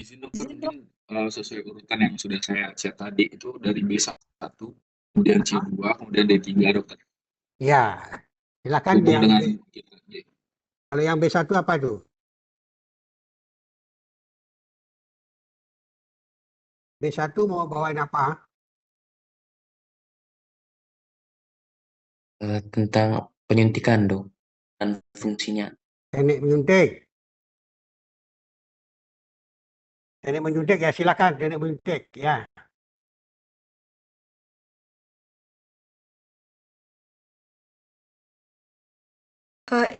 Izin dokter mungkin sesuai urutan yang sudah saya chat tadi itu dari B1, kemudian C2, kemudian D3 dokter. Ya, silakan Hubung yang dengan kalau yang B1 apa tuh? B1 mau bawain apa? Tentang penyuntikan dok dan fungsinya. Teknik menyuntik. Teknik menyuntik ya, silakan teknik menyuntik ya.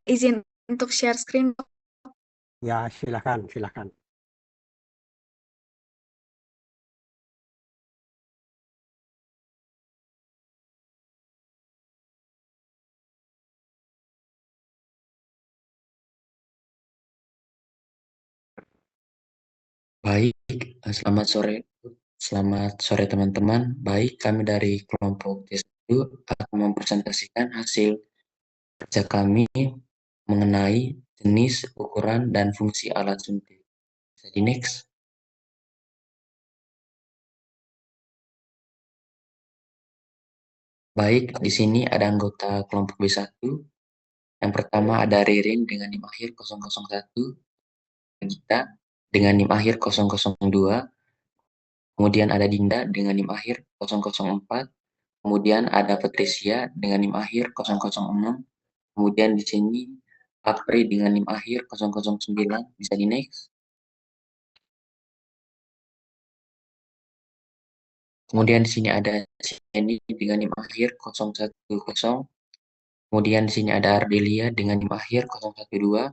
Izin untuk share screen. Ya, silakan, silakan. Baik, selamat sore. Selamat sore teman-teman. Baik, kami dari kelompok C1 akan mempresentasikan hasil kerja kami mengenai jenis, ukuran, dan fungsi alat suntik. Bisa di next. Baik, di sini ada anggota kelompok B1. Yang pertama ada Ririn dengan NIM akhir 001, Gita dengan NIM akhir 002, kemudian ada Dinda dengan NIM akhir 004, kemudian ada Patricia dengan NIM akhir 006, kemudian di sini Apri dengan NIM akhir 009, bisa di next. Kemudian di sini ada Jenny dengan NIM akhir 010, kemudian di sini ada Ardelia dengan NIM akhir 012,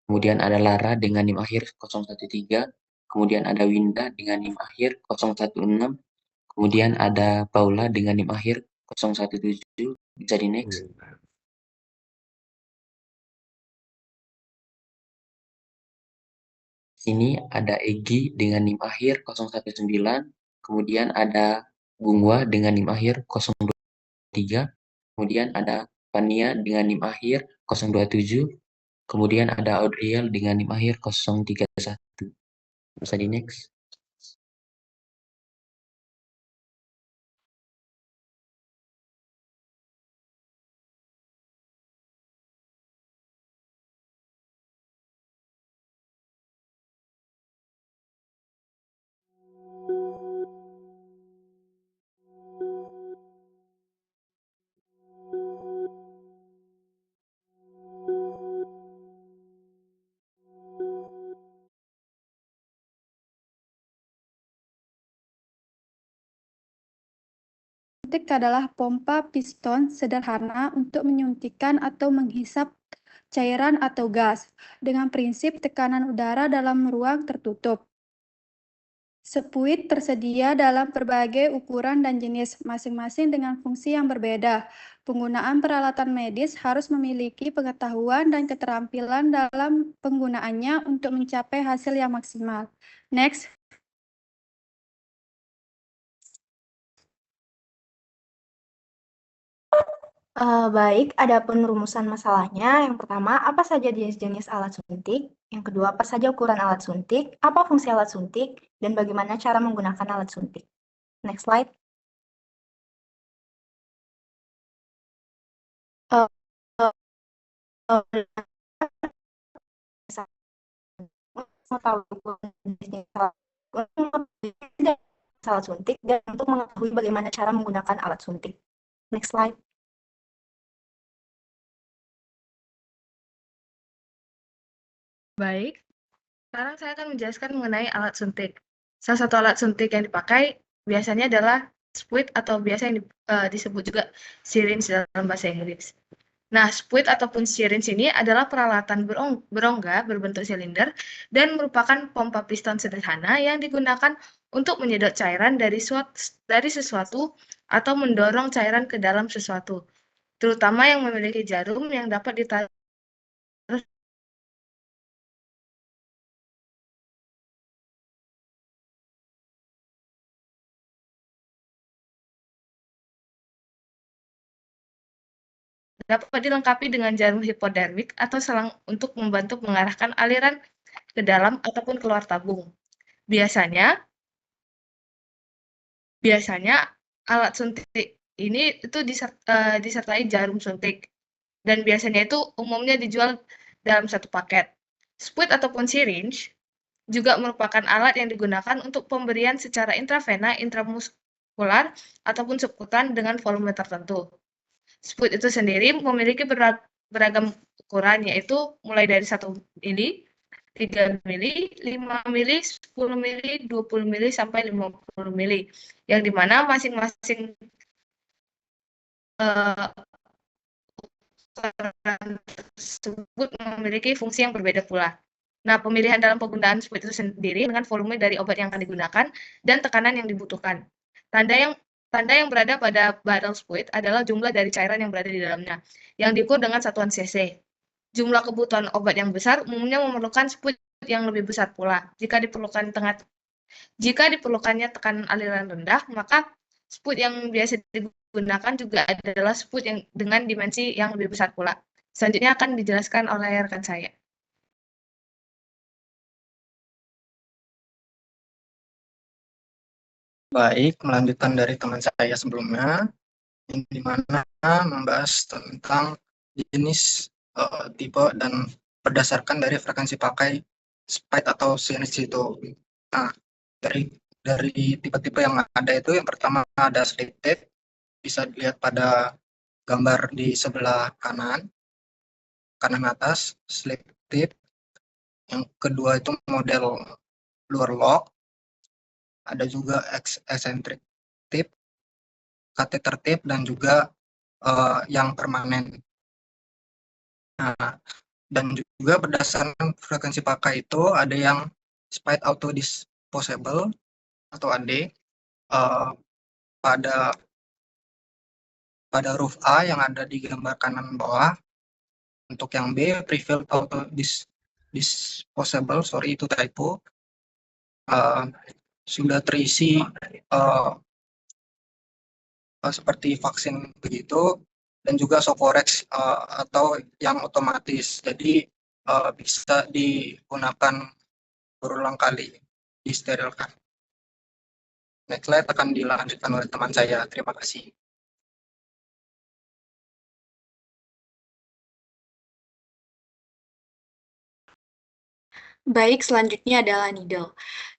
kemudian ada Lara dengan NIM akhir 013, kemudian ada Winda dengan NIM akhir 016, kemudian ada Paula dengan NIM akhir 017, bisa di next. Sini ada Egi dengan NIM akhir 019, kemudian ada Gungwa dengan NIM akhir 023, kemudian ada Pania dengan NIM akhir 027, kemudian ada Audriel dengan NIM akhir 031. Bisa di next. Suntik adalah pompa piston sederhana untuk menyuntikkan atau menghisap cairan atau gas dengan prinsip tekanan udara dalam ruang tertutup. Spuit tersedia dalam berbagai ukuran dan jenis, masing-masing dengan fungsi yang berbeda. Penggunaan peralatan medis harus memiliki pengetahuan dan keterampilan dalam penggunaannya untuk mencapai hasil yang maksimal. Next. Baik, ada penrumusan masalahnya. Yang pertama, apa saja jenis-jenis alat suntik? Yang kedua, apa saja ukuran alat suntik? Apa fungsi alat suntik? Dan bagaimana cara menggunakan alat suntik? Next slide. Alat suntik dan untuk mengetahui bagaimana cara menggunakan alat suntik. Next slide. Baik, sekarang saya akan menjelaskan mengenai alat suntik. Salah satu alat suntik yang dipakai biasanya adalah spuit atau biasa yang disebut juga syringe dalam bahasa Inggris. Nah, spuit ataupun syringe ini adalah peralatan berongga berbentuk silinder dan merupakan pompa piston sederhana yang digunakan untuk menyedot cairan dari sesuatu atau mendorong cairan ke dalam sesuatu, terutama yang memiliki jarum yang dapat ditaruh dapat dilengkapi dengan jarum hipodermik atau selang untuk membantu mengarahkan aliran ke dalam ataupun keluar tabung. Biasanya alat suntik ini itu disertai jarum suntik. Dan biasanya itu umumnya dijual dalam satu paket. Spuit ataupun syringe juga merupakan alat yang digunakan untuk pemberian secara intravena, intramuskular, ataupun subkutan dengan volume tertentu. Spuit itu sendiri memiliki beragam ukuran, yaitu mulai dari 1 mili, 3 mili, 5 mili, 10 mili, 20 mili, sampai 50 mili. Yang dimana masing-masing ukuran tersebut memiliki fungsi yang berbeda pula. Nah, pemilihan dalam penggunaan spuit itu sendiri dengan volume dari obat yang akan digunakan dan tekanan yang dibutuhkan. Tanda yang berada pada barrel spuit adalah jumlah dari cairan yang berada di dalamnya, yang diukur dengan satuan cc. Jumlah kebutuhan obat yang besar umumnya memerlukan spuit yang lebih besar pula. Jika diperlukannya tekanan aliran rendah, maka spuit yang biasa digunakan juga adalah spuit yang dengan dimensi yang lebih besar pula. Selanjutnya akan dijelaskan oleh rekan saya. Baik, melanjutkan dari teman saya sebelumnya, di mana membahas tentang jenis, tipe dan berdasarkan dari frekuensi pakai spike atau syringe itu. Nah, dari tipe-tipe yang ada itu, yang pertama ada slip tape, bisa dilihat pada gambar di sebelah kanan atas, slip tape. Yang kedua itu model lure lock. Ada juga eccentric tip, catheter tip, dan juga yang permanen. Nah, dan juga berdasarkan frekuensi pakai itu ada yang spike auto disposable atau AD pada huruf A yang ada di gambar kanan bawah. Untuk yang B, pre-filled auto disposable, sorry itu typo, sudah terisi seperti vaksin begitu, dan juga Soforex atau yang otomatis, jadi bisa digunakan berulang kali, disterilkan. Next slide akan dilanjutkan oleh teman saya. Terima kasih. Baik, selanjutnya adalah needle.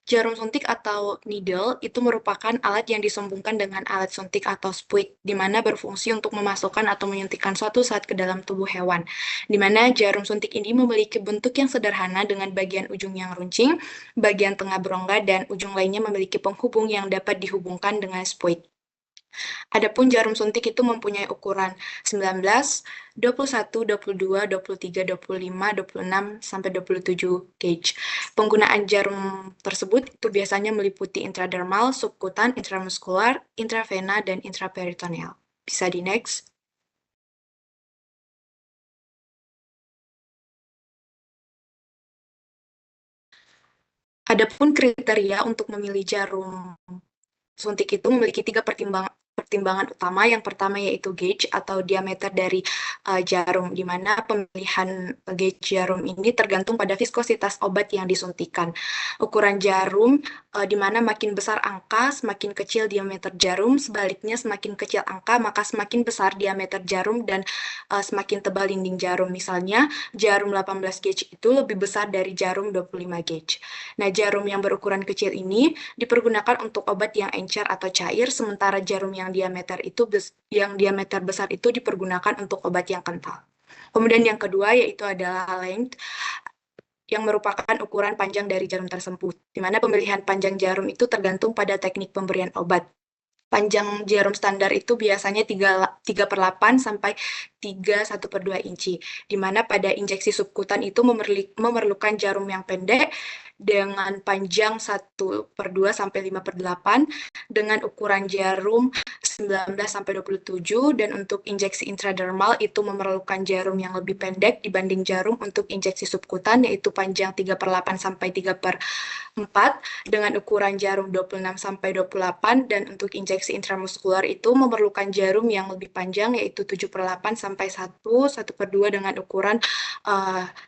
Jarum suntik atau needle itu merupakan alat yang disambungkan dengan alat suntik atau spuit, di mana berfungsi untuk memasukkan atau menyuntikkan suatu zat ke dalam tubuh hewan. Di mana jarum suntik ini memiliki bentuk yang sederhana dengan bagian ujung yang runcing, bagian tengah berongga, dan ujung lainnya memiliki penghubung yang dapat dihubungkan dengan spuit. Adapun jarum suntik itu mempunyai ukuran 19, 21, 22, 23, 25, 26, sampai 27 gauge. Penggunaan jarum tersebut itu biasanya meliputi intradermal, subkutan, intramuskular, intravena, dan intraperitoneal. Bisa di next. Adapun kriteria untuk memilih jarum suntik itu memiliki 3 pertimbangan utama. Yang pertama yaitu gauge atau diameter dari jarum, di mana pemilihan gauge jarum ini tergantung pada viskositas obat yang disuntikan. Ukuran jarum, di mana makin besar angka, semakin kecil diameter jarum, sebaliknya semakin kecil angka, maka semakin besar diameter jarum dan semakin tebal dinding jarum. Misalnya, jarum 18 gauge itu lebih besar dari jarum 25 gauge. Nah, jarum yang berukuran kecil ini dipergunakan untuk obat yang encer atau cair, sementara jarum yang diameter besar itu dipergunakan untuk obat yang kental. Kemudian yang kedua yaitu adalah length, yang merupakan ukuran panjang dari jarum tersebut, di mana pemilihan panjang jarum itu tergantung pada teknik pemberian obat. Panjang jarum standar itu biasanya 3/8 sampai 1/2 inci, di mana pada injeksi subkutan itu memerlukan jarum yang pendek dengan panjang 1/2 sampai 5/8, dengan ukuran jarum 19 sampai 27, dan untuk injeksi intradermal itu memerlukan jarum yang lebih pendek dibanding jarum untuk injeksi subkutan, yaitu panjang 3/8 sampai 3/4, dengan ukuran jarum 26 sampai 28, dan untuk injeksi intramuskular itu memerlukan jarum yang lebih panjang, yaitu 7/8 sampai 1/2 dengan ukuran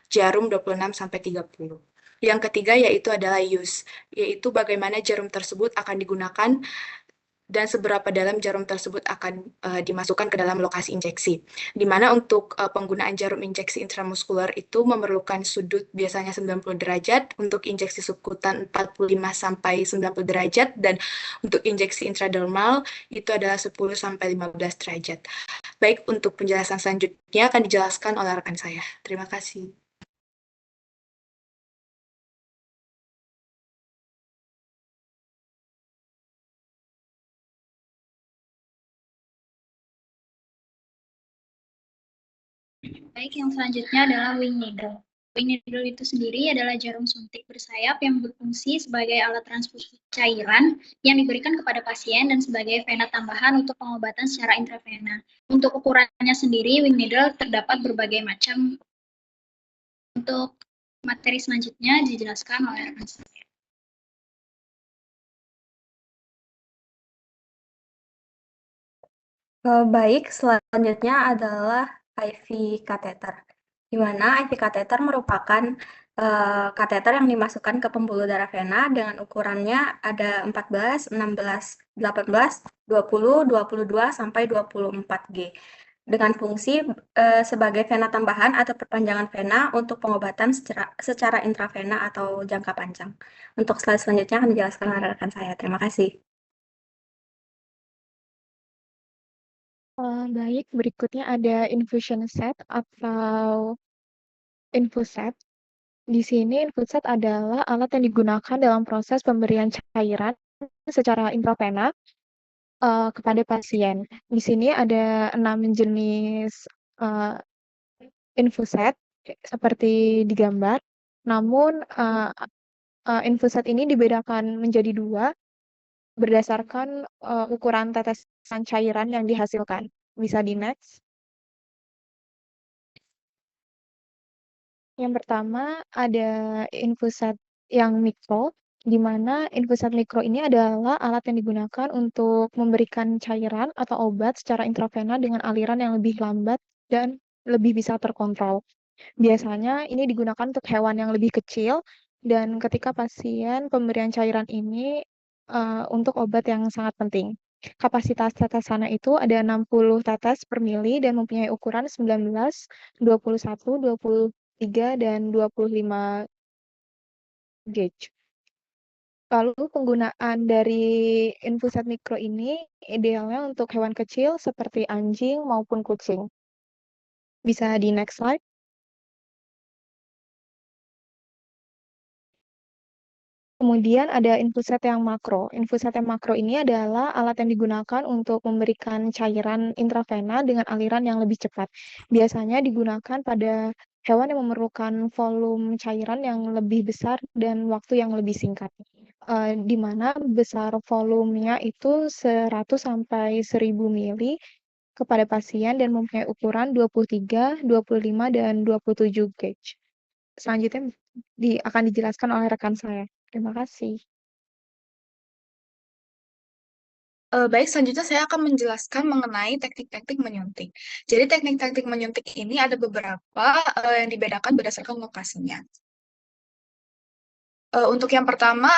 jarum 26 sampai 30. Yang ketiga yaitu adalah use, yaitu bagaimana jarum tersebut akan digunakan dan seberapa dalam jarum tersebut akan dimasukkan ke dalam lokasi injeksi. Di mana untuk penggunaan jarum injeksi intramuskular itu memerlukan sudut biasanya 90 derajat, untuk injeksi subkutan 45 sampai 90 derajat, dan untuk injeksi intradermal itu adalah 10 sampai 15 derajat. Baik, untuk penjelasan selanjutnya akan dijelaskan oleh rekan saya. Terima kasih. Baik, yang selanjutnya adalah wing needle. Wing needle itu sendiri adalah jarum suntik bersayap yang berfungsi sebagai alat transfusi cairan yang diberikan kepada pasien dan sebagai vena tambahan untuk pengobatan secara intravena. Untuk ukurannya sendiri, wing needle terdapat berbagai macam. Untuk materi selanjutnya dijelaskan oleh rekan saya. Baik, selanjutnya adalah IV catheter, di mana IV catheter merupakan kateter yang dimasukkan ke pembuluh darah vena dengan ukurannya ada 14, 16, 18, 20, 22, sampai 24G. Dengan fungsi sebagai vena tambahan atau perpanjangan vena untuk pengobatan secara intravena atau jangka panjang. Untuk slide selanjutnya akan dijelaskan oleh rekan saya. Terima kasih. Baik, berikutnya ada infusion set atau infuset. Di sini infuset adalah alat yang digunakan dalam proses pemberian cairan secara intravena kepada pasien. Di sini ada 6 jenis infuset seperti digambar. Namun infuset ini dibedakan menjadi 2 berdasarkan ukuran tetesan cairan yang dihasilkan. Bisa di next. Yang pertama ada infuset yang mikro, di mana infuset mikro ini adalah alat yang digunakan untuk memberikan cairan atau obat secara intravena dengan aliran yang lebih lambat dan lebih bisa terkontrol. Biasanya ini digunakan untuk hewan yang lebih kecil, dan ketika pasien pemberian cairan ini untuk obat yang sangat penting. Kapasitas tetesannya itu ada 60 tetes per mili dan mempunyai ukuran 19, 21, 23, dan 25 gauge. Lalu penggunaan dari infuset mikro ini idealnya untuk hewan kecil seperti anjing maupun kucing. Bisa di next slide. Kemudian ada infuset yang makro. Infuset yang makro ini adalah alat yang digunakan untuk memberikan cairan intravena dengan aliran yang lebih cepat. Biasanya digunakan pada hewan yang memerlukan volume cairan yang lebih besar dan waktu yang lebih singkat. Di mana besar volumenya itu 100 sampai 1000 mili kepada pasien dan mempunyai ukuran 23, 25, dan 27 gauge. Selanjutnya akan dijelaskan oleh rekan saya. Terima kasih. Baik, selanjutnya saya akan menjelaskan mengenai teknik-teknik menyuntik. Jadi teknik-teknik menyuntik ini ada beberapa yang dibedakan berdasarkan lokasinya. Untuk yang pertama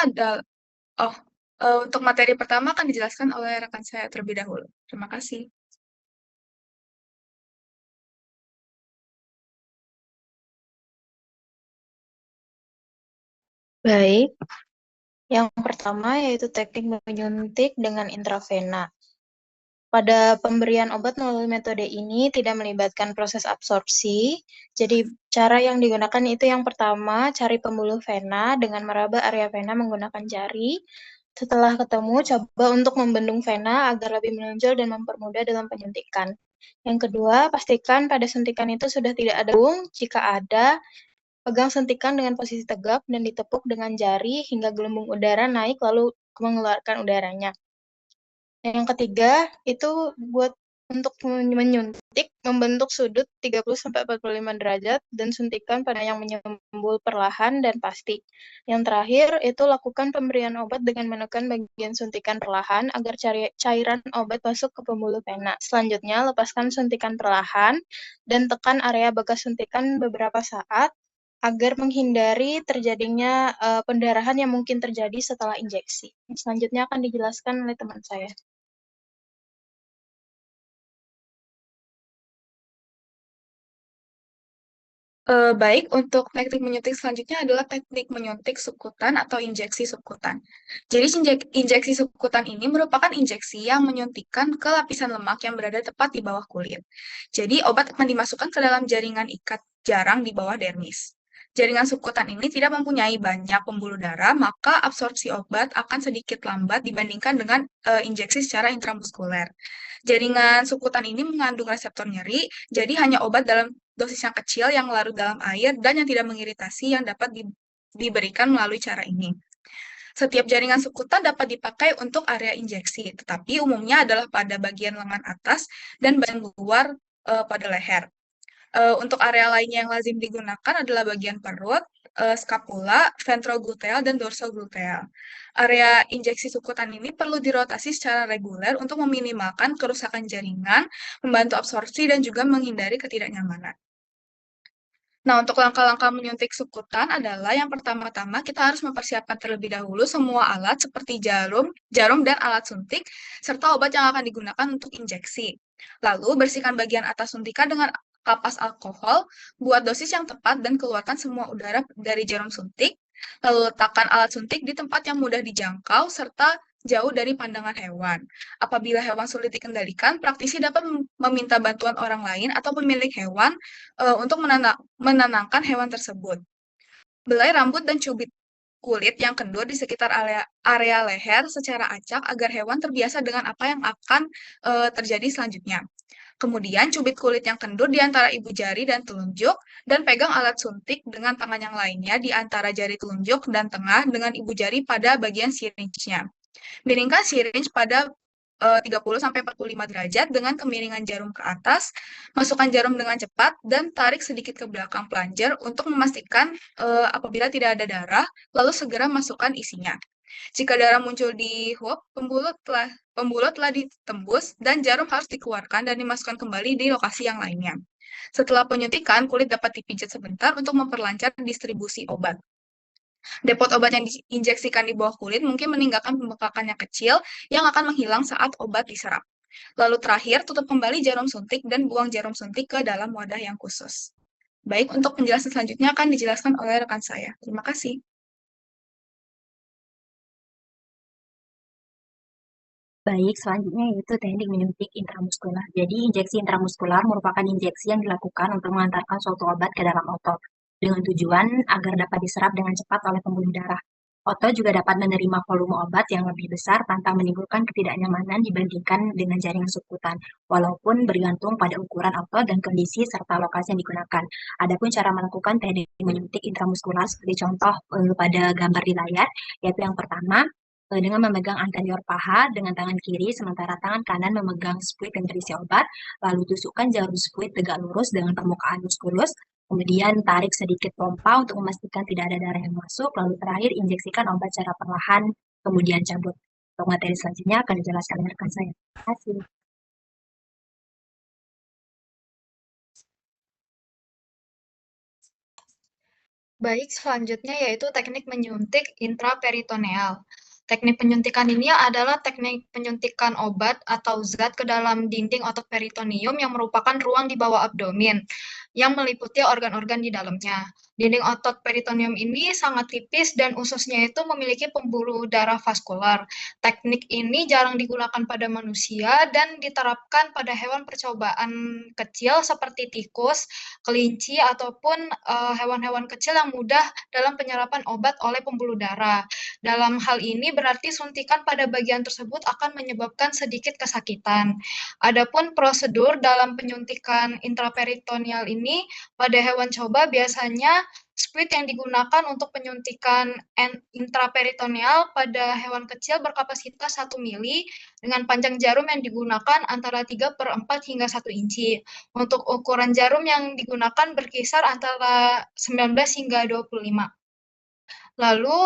untuk materi pertama akan dijelaskan oleh rekan saya terlebih dahulu. Terima kasih. Baik, yang pertama yaitu teknik menyuntik dengan intravena. Pada pemberian obat melalui metode ini tidak melibatkan proses absorpsi, jadi cara yang digunakan itu yang pertama, cari pembuluh vena dengan meraba area vena menggunakan jari. Setelah ketemu, coba untuk membendung vena agar lebih menonjol dan mempermudah dalam penyuntikan. Yang kedua, pastikan pada suntikan itu sudah tidak ada bung. Jika ada, pegang suntikan dengan posisi tegap dan ditepuk dengan jari hingga gelembung udara naik lalu mengeluarkan udaranya. Yang ketiga, itu untuk menyuntik, membentuk sudut 30-45 derajat dan suntikan pada yang menyembul perlahan dan pasti. Yang terakhir, itu lakukan pemberian obat dengan menekan bagian suntikan perlahan agar cairan obat masuk ke pembuluh vena. Selanjutnya, lepaskan suntikan perlahan dan tekan area bekas suntikan beberapa saat agar menghindari terjadinya pendarahan yang mungkin terjadi setelah injeksi. Selanjutnya akan dijelaskan oleh teman saya. Baik, untuk teknik menyuntik selanjutnya adalah teknik menyuntik subkutan atau injeksi subkutan. Jadi injeksi subkutan ini merupakan injeksi yang menyuntikkan ke lapisan lemak yang berada tepat di bawah kulit. Jadi obat akan dimasukkan ke dalam jaringan ikat jarang di bawah dermis. Jaringan subkutan ini tidak mempunyai banyak pembuluh darah, maka absorpsi obat akan sedikit lambat dibandingkan dengan injeksi secara intramuskuler. Jaringan subkutan ini mengandung reseptor nyeri, jadi hanya obat dalam dosis yang kecil yang larut dalam air dan yang tidak mengiritasi yang dapat diberikan melalui cara ini. Setiap jaringan subkutan dapat dipakai untuk area injeksi, tetapi umumnya adalah pada bagian lengan atas dan bagian luar pada leher. Untuk area lainnya yang lazim digunakan adalah bagian perut, skapula, ventrogluteal, dan dorsogluteal. Area injeksi subkutan ini perlu dirotasi secara reguler untuk meminimalkan kerusakan jaringan, membantu absorpsi, dan juga menghindari ketidaknyamanan. Nah, untuk langkah-langkah menyuntik subkutan adalah yang pertama-tama kita harus mempersiapkan terlebih dahulu semua alat seperti jarum dan alat suntik, serta obat yang akan digunakan untuk injeksi. Lalu, bersihkan bagian atas suntikan dengan kapas alkohol, buat dosis yang tepat dan keluarkan semua udara dari jarum suntik. Lalu letakkan alat suntik di tempat yang mudah dijangkau serta jauh dari pandangan hewan. Apabila hewan sulit dikendalikan, praktisi dapat meminta bantuan orang lain atau pemilik hewan untuk menenangkan hewan tersebut. Belai rambut dan cubit kulit yang kendur di sekitar area leher secara acak agar hewan terbiasa dengan apa yang akan terjadi selanjutnya. Kemudian cubit kulit yang kendur di antara ibu jari dan telunjuk, dan pegang alat suntik dengan tangan yang lainnya di antara jari telunjuk dan tengah dengan ibu jari pada bagian syringe-nya. Miringkan syringe pada 30-45 derajat dengan kemiringan jarum ke atas, masukkan jarum dengan cepat, dan tarik sedikit ke belakang plunger untuk memastikan apabila tidak ada darah, lalu segera masukkan isinya. Jika darah muncul di hub, pembulut telah ditembus dan jarum harus dikeluarkan dan dimasukkan kembali di lokasi yang lainnya. Setelah penyuntikan, kulit dapat dipijat sebentar untuk memperlancar distribusi obat. Depot obat yang diinjeksikan di bawah kulit mungkin meninggalkan pembekakan yang kecil yang akan menghilang saat obat diserap. Lalu terakhir, tutup kembali jarum suntik dan buang jarum suntik ke dalam wadah yang khusus. Baik, untuk penjelasan selanjutnya akan dijelaskan oleh rekan saya. Terima kasih. Baik, selanjutnya yaitu teknik menyuntik intramuskular. Jadi, injeksi intramuskular merupakan injeksi yang dilakukan untuk mengantarkan suatu obat ke dalam otot, dengan tujuan agar dapat diserap dengan cepat oleh pembuluh darah. Otot juga dapat menerima volume obat yang lebih besar tanpa menimbulkan ketidaknyamanan dibandingkan dengan jaringan subkutan, walaupun bergantung pada ukuran otot dan kondisi serta lokasi yang digunakan. Adapun cara melakukan teknik menyuntik intramuskular seperti contoh pada gambar di layar, yaitu yang pertama, dengan memegang anterior paha dengan tangan kiri, sementara tangan kanan memegang spuit yang berisi obat, lalu tusukkan jarum spuit tegak lurus dengan permukaan muskulus, kemudian tarik sedikit pompa untuk memastikan tidak ada darah yang masuk, lalu terakhir injeksikan obat secara perlahan, kemudian cabut. Untuk materi selanjutnya akan dijelaskan oleh rekan saya. Terima kasih. Baik, selanjutnya yaitu teknik menyuntik intraperitoneal. Teknik penyuntikan ini adalah teknik penyuntikan obat atau zat ke dalam dinding otot peritoneum yang merupakan ruang di bawah abdomen yang meliputi organ-organ di dalamnya. Dinding otot peritoneum ini sangat tipis dan ususnya itu memiliki pembuluh darah vaskular. Teknik ini jarang digunakan pada manusia dan diterapkan pada hewan percobaan kecil seperti tikus, kelinci, ataupun hewan-hewan kecil yang mudah dalam penyerapan obat oleh pembuluh darah. Dalam hal ini berarti suntikan pada bagian tersebut akan menyebabkan sedikit kesakitan. Adapun prosedur dalam penyuntikan intraperitoneal ini pada hewan coba biasanya spuit yang digunakan untuk penyuntikan intraperitoneal pada hewan kecil berkapasitas 1 mili dengan panjang jarum yang digunakan antara 3/4 hingga 1 inci. Untuk ukuran jarum yang digunakan berkisar antara 19 hingga 25. Lalu,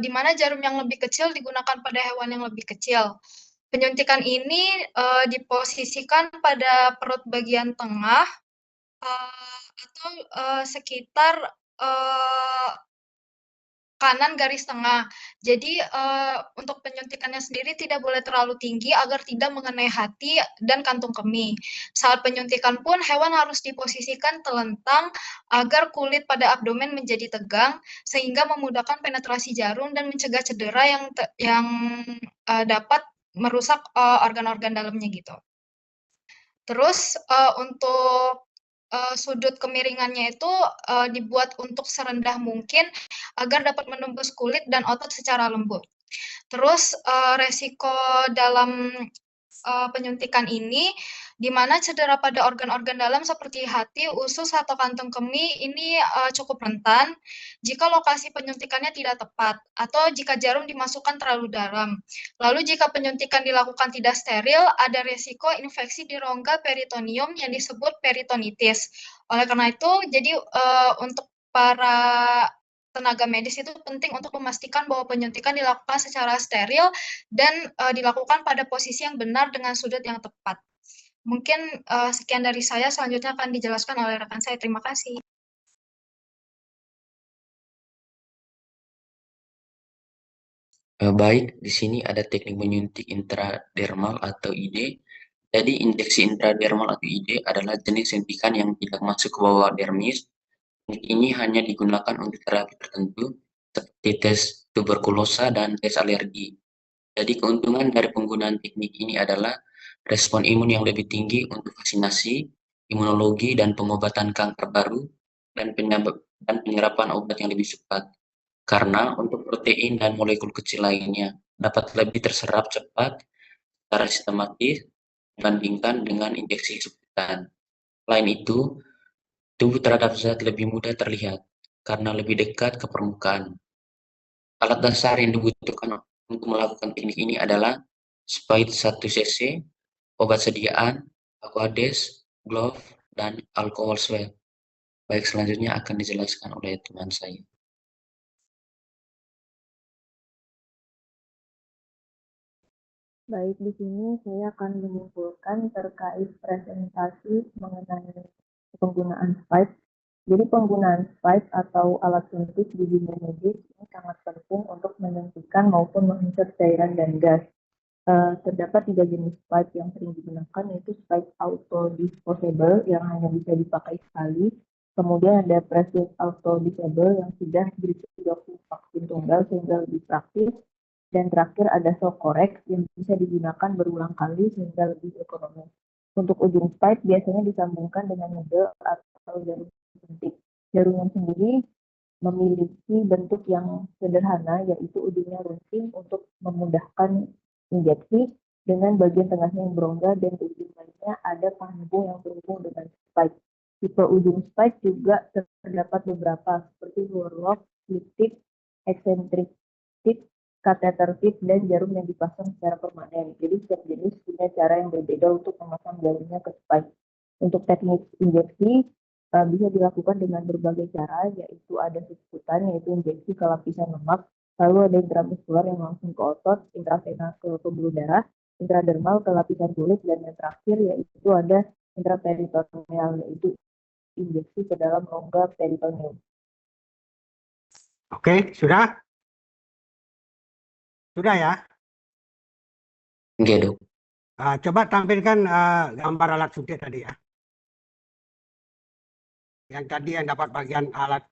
di mana jarum yang lebih kecil digunakan pada hewan yang lebih kecil. Penyuntikan ini diposisikan pada perut bagian tengah atau sekitar kanan garis tengah. Jadi untuk penyuntikannya sendiri tidak boleh terlalu tinggi agar tidak mengenai hati dan kantung kemih. Saat penyuntikan pun hewan harus diposisikan telentang agar kulit pada abdomen menjadi tegang sehingga memudahkan penetrasi jarum dan mencegah cedera yang dapat merusak organ-organ dalamnya gitu. Terus untuk sudut kemiringannya itu dibuat untuk serendah mungkin agar dapat menembus kulit dan otot secara lembut. Terus resiko dalam penyuntikan ini, di mana cedera pada organ-organ dalam seperti hati, usus, atau kantung kemih ini cukup rentan jika lokasi penyuntikannya tidak tepat atau jika jarum dimasukkan terlalu dalam. Lalu jika penyuntikan dilakukan tidak steril, ada resiko infeksi di rongga peritoneum yang disebut peritonitis. Oleh karena itu, jadi untuk para tenaga medis itu penting untuk memastikan bahwa penyuntikan dilakukan secara steril dan dilakukan pada posisi yang benar dengan sudut yang tepat. Mungkin sekian dari saya, selanjutnya akan dijelaskan oleh rekan saya. Terima kasih. Baik, di sini ada teknik menyuntik intradermal atau ID. Jadi injeksi intradermal atau ID adalah jenis suntikan yang tidak masuk ke bawah dermis. Teknik ini hanya digunakan untuk terapi tertentu seperti tes tuberkulosa dan tes alergi. Jadi keuntungan dari penggunaan teknik ini adalah respon imun yang lebih tinggi untuk vaksinasi, imunologi dan pengobatan kanker baru, dan penyerapan obat yang lebih cepat. Karena untuk protein dan molekul kecil lainnya dapat lebih terserap cepat secara sistematis dibandingkan dengan injeksi suntikan. Selain itu, tubuh terhadap zat lebih mudah terlihat karena lebih dekat ke permukaan. Alat dasar yang dibutuhkan untuk melakukan teknik ini adalah spide 1 cc, obat sediaan, aquades, glove, dan alkohol swab. Baik, selanjutnya akan dijelaskan oleh teman saya. Baik, di sini saya akan menyimpulkan terkait presentasi mengenai penggunaan spide. Jadi penggunaan spide atau alat suntik di dunia medis ini sangat penting untuk menyuntikkan maupun menginsert cairan dan gas. Terdapat 3 jenis spide yang sering digunakan, yaitu spide auto disposable yang hanya bisa dipakai sekali. Kemudian ada precision auto disable yang sudah berisi 20 vaksin tunggal sehingga lebih praktis. Dan terakhir ada shock correct yang bisa digunakan berulang kali sehingga lebih ekonomis. Untuk ujung spide biasanya disambungkan dengan needle atau jarum suntik. Jarum sendiri memiliki bentuk yang sederhana, yaitu ujungnya runcing untuk memudahkan injeksi, dengan bagian tengahnya yang berongga dan ujung lainnya ada panggung yang berhubung dengan spike. Tipe ujung spike juga terdapat beberapa seperti warlock, slip tip, eccentric tip, catheter tip, dan jarum yang dipasang secara permanen. Jadi setiap jenis punya cara yang berbeda untuk memasang jarumnya ke spike. Untuk teknik injeksi bisa dilakukan dengan berbagai cara, yaitu ada subkutan, yaitu injeksi ke lapisan lemak, lalu ada intramuskular yang langsung ke otot, intravena ke pembuluh darah, intradermal ke lapisan kulit, dan yang terakhir yaitu ada intraperitoneal, yaitu injeksi ke dalam rongga peritoneum. Oke, sudah? Sudah ya? Oke, Dok. Coba tampilkan gambar alat suntik tadi ya. Yang tadi yang dapat bagian alat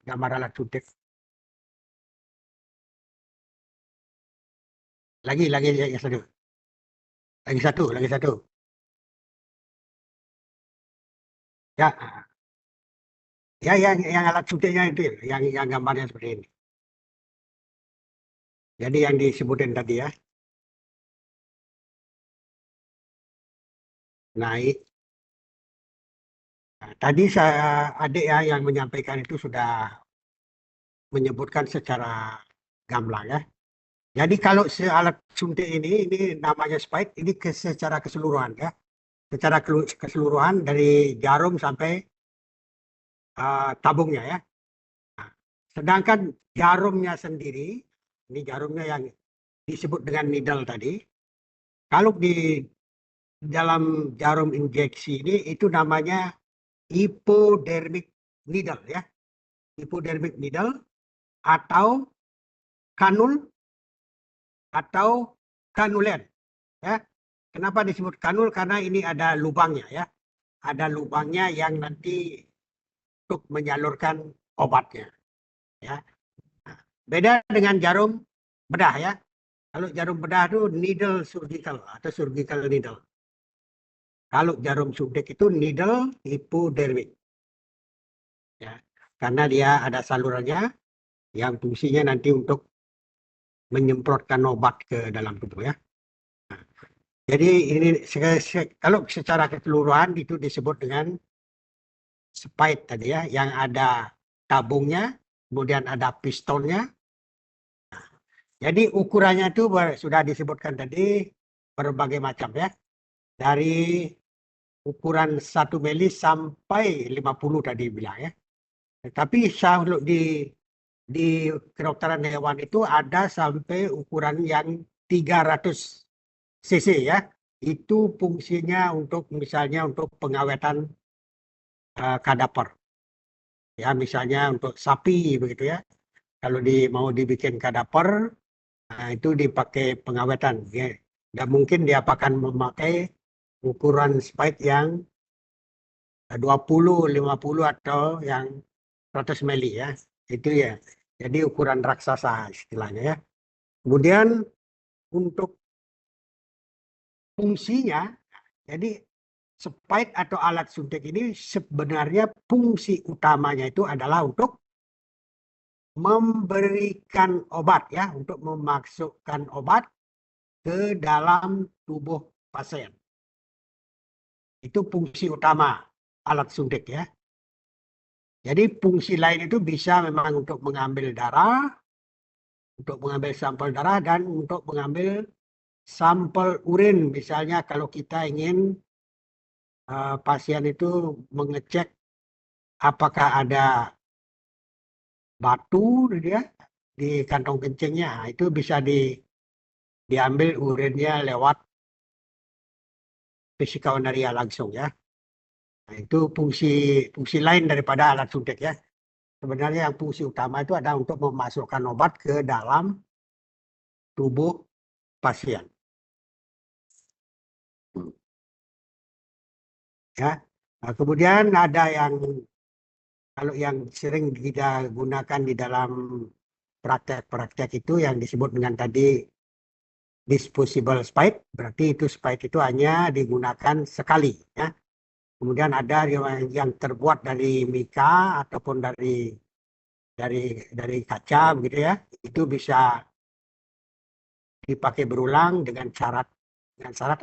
gambar alat suntik. Lagi satu. Lagi satu. Ya. Ya, yang alat suntiknya itu, yang gambarnya seperti ini. Jadi yang disebutin tadi ya. Naik. Nah, tadi adik ya yang menyampaikan itu sudah menyebutkan secara gamblang ya. Jadi kalau alat suntik ini namanya spide, ini secara keseluruhan ya. Secara keseluruhan dari jarum sampai tabungnya ya. Nah, sedangkan jarumnya sendiri, ini jarumnya yang disebut dengan needle tadi. Kalau di dalam jarum injeksi ini itu namanya hypodermic needle ya. hypodermic needle, atau kanul, atau kanulen. Ya. Kenapa disebut kanul? Karena ini ada lubangnya ya. Ada lubangnya yang nanti untuk menyalurkan obatnya. Ya. Beda dengan jarum bedah ya. Kalau jarum bedah itu needle surgical atau surgical needle. Kalau jarum suntik itu needle hypodermic. Ya. Karena dia ada salurannya yang fungsinya nanti untuk menyemprotkan obat ke dalam tubuh ya. Nah, jadi ini kalau secara keseluruhan itu disebut dengan spike tadi ya, yang ada tabungnya, kemudian ada pistonnya. Nah, jadi ukurannya itu sudah disebutkan tadi berbagai macam ya. Dari ukuran 1 mili sampai 50 tadi bilang ya. Tapi kalau di kedokteran hewan itu ada sampai ukuran yang 300 cc ya. Itu fungsinya untuk misalnya untuk pengawetan kadaver. Ya, misalnya untuk sapi begitu ya. Kalau mau dibikin kadaver, itu dipakai pengawetan. Ya. Dan mungkin dia akan memakai ukuran spike yang 20, 50 atau yang 100 mili ya. Itu ya. Jadi ukuran raksasa istilahnya ya. Kemudian untuk fungsinya, jadi spike atau alat suntik ini sebenarnya fungsi utamanya itu adalah untuk memberikan obat ya, untuk memasukkan obat ke dalam tubuh pasien. Itu fungsi utama alat suntik ya. Jadi fungsi lain itu bisa memang untuk mengambil darah, untuk mengambil sampel darah, dan untuk mengambil sampel urin. Misalnya kalau kita ingin pasien itu mengecek apakah ada batu ya, di kantong kencingnya, itu bisa diambil urinnya lewat vesikaonaria langsung ya. Nah, itu fungsi lain daripada alat suntik ya. Sebenarnya yang fungsi utama itu adalah untuk memasukkan obat ke dalam tubuh pasien. Ya. Nah, kemudian ada yang kalau yang sering kita gunakan di dalam praktek-praktek itu yang disebut dengan tadi disposable spike, berarti itu spike itu hanya digunakan sekali ya. Kemudian ada yang terbuat dari mika ataupun dari kaca begitu ya. Itu bisa dipakai berulang dengan syarat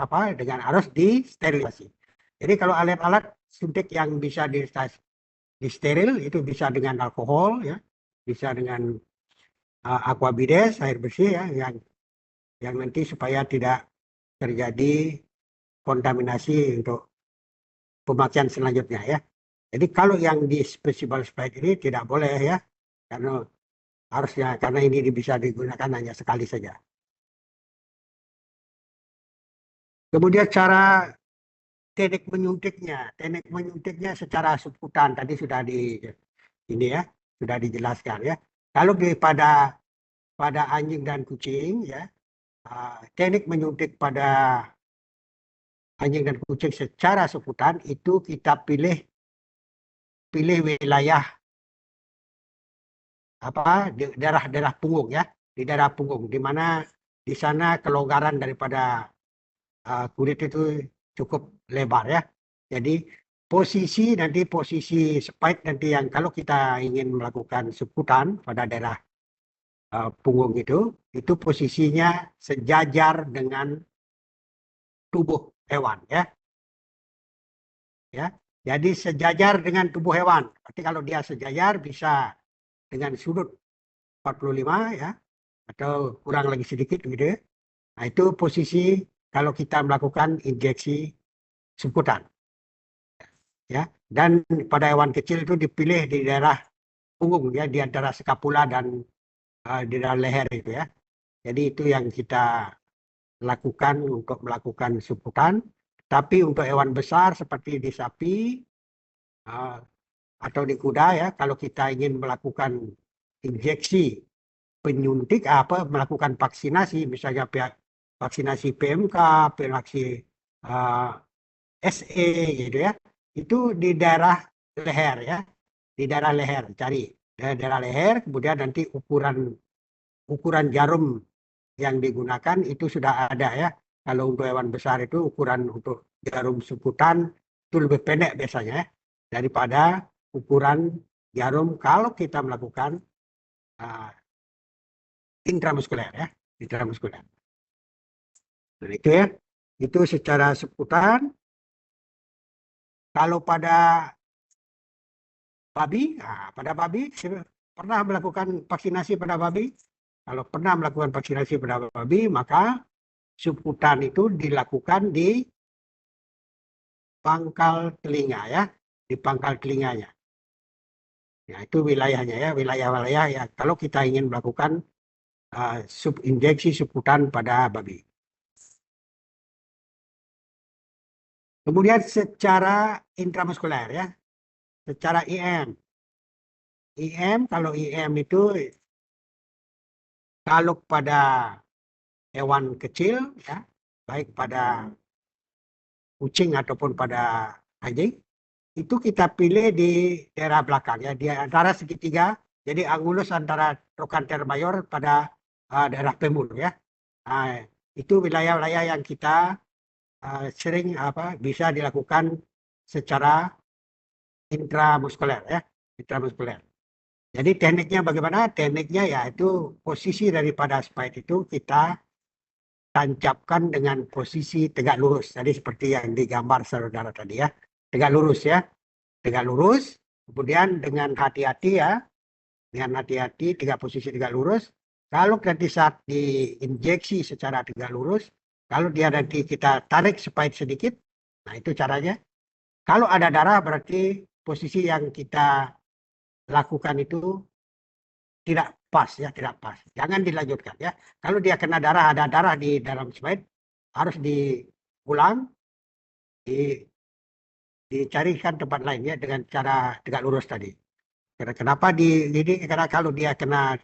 apa? Dengan harus disterilisasi. Jadi kalau alat-alat suntik yang bisa disteril itu bisa dengan alkohol ya, bisa dengan aquabides, air bersih ya, yang nanti supaya tidak terjadi kontaminasi untuk pemakaian selanjutnya ya. Jadi kalau yang disposable spike ini tidak boleh ya, karena ini bisa digunakan hanya sekali saja. Kemudian cara teknik menyuntiknya secara subkutan tadi sudah sudah dijelaskan ya. Kalau pada anjing dan kucing ya, teknik menyuntik pada anjing dan kucing secara subkutan itu kita pilih wilayah daerah punggung ya, di daerah punggung, di mana di sana kelonggaran daripada kulit itu cukup lebar ya. Jadi posisi spike nanti yang kalau kita ingin melakukan subkutan pada daerah punggung itu posisinya sejajar dengan tubuh hewan ya. Ya. Jadi sejajar dengan tubuh hewan. Berarti kalau dia sejajar bisa dengan sudut 45 ya, atau kurang lagi sedikit gitu. Nah, itu posisi kalau kita melakukan injeksi subkutan. Ya, dan pada hewan kecil itu dipilih di daerah punggung ya, di antara skapula dan di daerah leher itu ya. Jadi itu yang kita lakukan untuk melakukan subkutan. Tapi untuk hewan besar seperti di sapi, atau di kuda ya, kalau kita ingin melakukan injeksi penyuntik melakukan vaksinasi, misalnya vaksinasi PMK, vaksinasi SE gitu ya, itu di daerah leher ya, di daerah leher, cari daerah leher, kemudian nanti ukuran jarum yang digunakan itu sudah ada ya. Kalau untuk hewan besar itu ukuran untuk jarum suntikan itu lebih pendek biasanya ya, daripada ukuran jarum kalau kita melakukan intramuskuler ya, intramuskuler. Nah itu ya, itu secara seputar. Kalau pada babi, pada babi pernah melakukan vaksinasi pada babi. Kalau pernah melakukan vaksinasi pada babi, maka subkutan itu dilakukan di pangkal telinga ya, di pangkal telinganya. Ya, itu wilayahnya ya, wilayah-wilayah ya. Kalau kita ingin melakukan injeksi subkutan pada babi. Kemudian secara intramuskuler ya, secara IM. Kalau IM itu kalau pada hewan kecil ya, baik pada kucing ataupun pada anjing, itu kita pilih di daerah belakang ya, di antara segitiga, jadi angulus antara trochanter mayor pada daerah femur ya. Nah, itu wilayah-wilayah yang kita sering bisa dilakukan secara intramuskuler ya, intramuskuler. Jadi tekniknya bagaimana? Tekniknya yaitu posisi daripada spike itu kita tancapkan dengan posisi tegak lurus. Jadi seperti yang digambar saudara tadi ya, tegak lurus ya, tegak lurus. Kemudian dengan hati-hati ya, dengan hati-hati posisi tegak lurus. Kalau nanti saat diinjeksi secara tegak lurus, kalau dia nanti kita tarik spike sedikit, nah itu caranya. Kalau ada darah berarti posisi yang kita lakukan itu tidak pas ya, tidak pas. Jangan dilanjutkan ya. Kalau dia kena darah, ada darah di dalam spike, harus diulang, dicarikan tempat lain ya dengan cara tegak lurus tadi. Kenapa karena kalau dia kena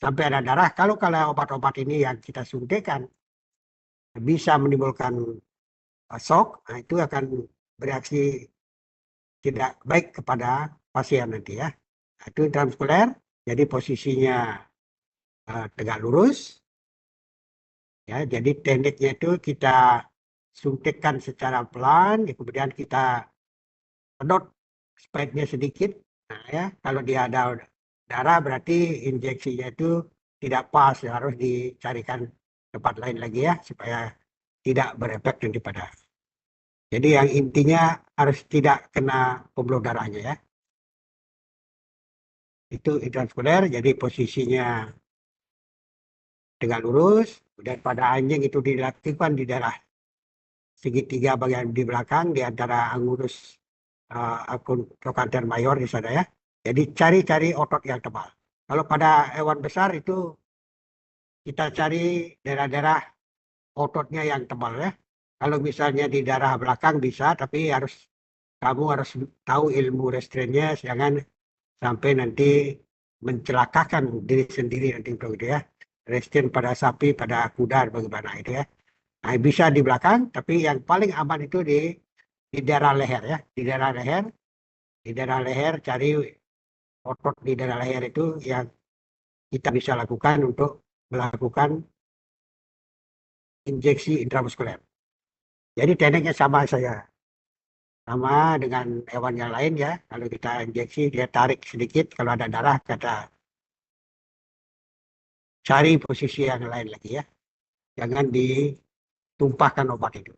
sampai ada darah, kalau obat-obat ini yang kita suntikkan bisa menimbulkan shock, nah itu akan bereaksi tidak baik kepada pasien nanti ya. Itu intramuskuler, jadi posisinya tegak lurus. Ya, jadi tekniknya itu kita suntikkan secara pelan, kemudian kita pedot spike-nya sedikit. Nah ya, kalau dia ada darah berarti injeksinya itu tidak pas, ya, harus dicarikan tempat lain lagi ya supaya tidak berefek nanti pada. Jadi yang intinya harus tidak kena pembuluh darahnya ya. Itu intramuskuler, jadi posisinya tegak lurus. Kemudian pada anjing itu dilakukan di daerah segitiga bagian di belakang di antara angulus trochanter mayor di sana ya. Jadi cari otot yang tebal. Kalau pada hewan besar itu kita cari daerah-daerah ototnya yang tebal ya. Kalau misalnya di daerah belakang bisa, tapi kamu harus tahu ilmu restrainnya, jangan sampai nanti mencelakakan diri sendiri nanti itu ya. Restrain pada sapi, pada kuda, bagaimana itu ya. Nah, bisa di belakang, tapi yang paling aman itu di daerah leher ya. Di daerah leher cari otot di daerah leher itu yang kita bisa lakukan untuk melakukan injeksi intramuskuler. Jadi tekniknya sama dengan hewan yang lain ya. Kalau kita injeksi dia tarik sedikit, kalau ada darah kita cari posisi yang lain lagi ya. Jangan ditumpahkan obat itu.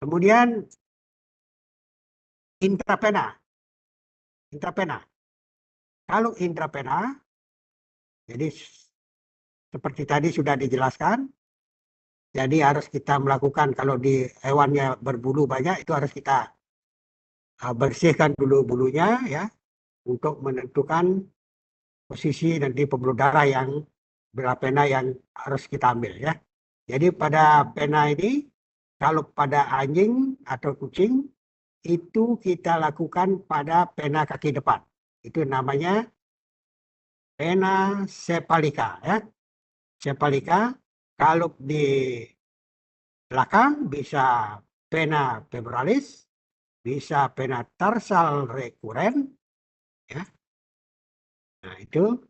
Kemudian intravena. Kalau intravena, jadi seperti tadi sudah dijelaskan, jadi harus kita melakukan kalau di hewannya berbulu banyak itu harus kita bersihkan dulu bulunya ya untuk menentukan posisi nanti pembuluh darah yang pena yang harus kita ambil ya. Jadi pada pena ini kalau pada anjing atau kucing itu kita lakukan pada pena kaki depan. Itu namanya pena sepalika ya. Sepalika kalau di belakang bisa pena femoralis, bisa pena tarsal rekuren ya. Nah, itu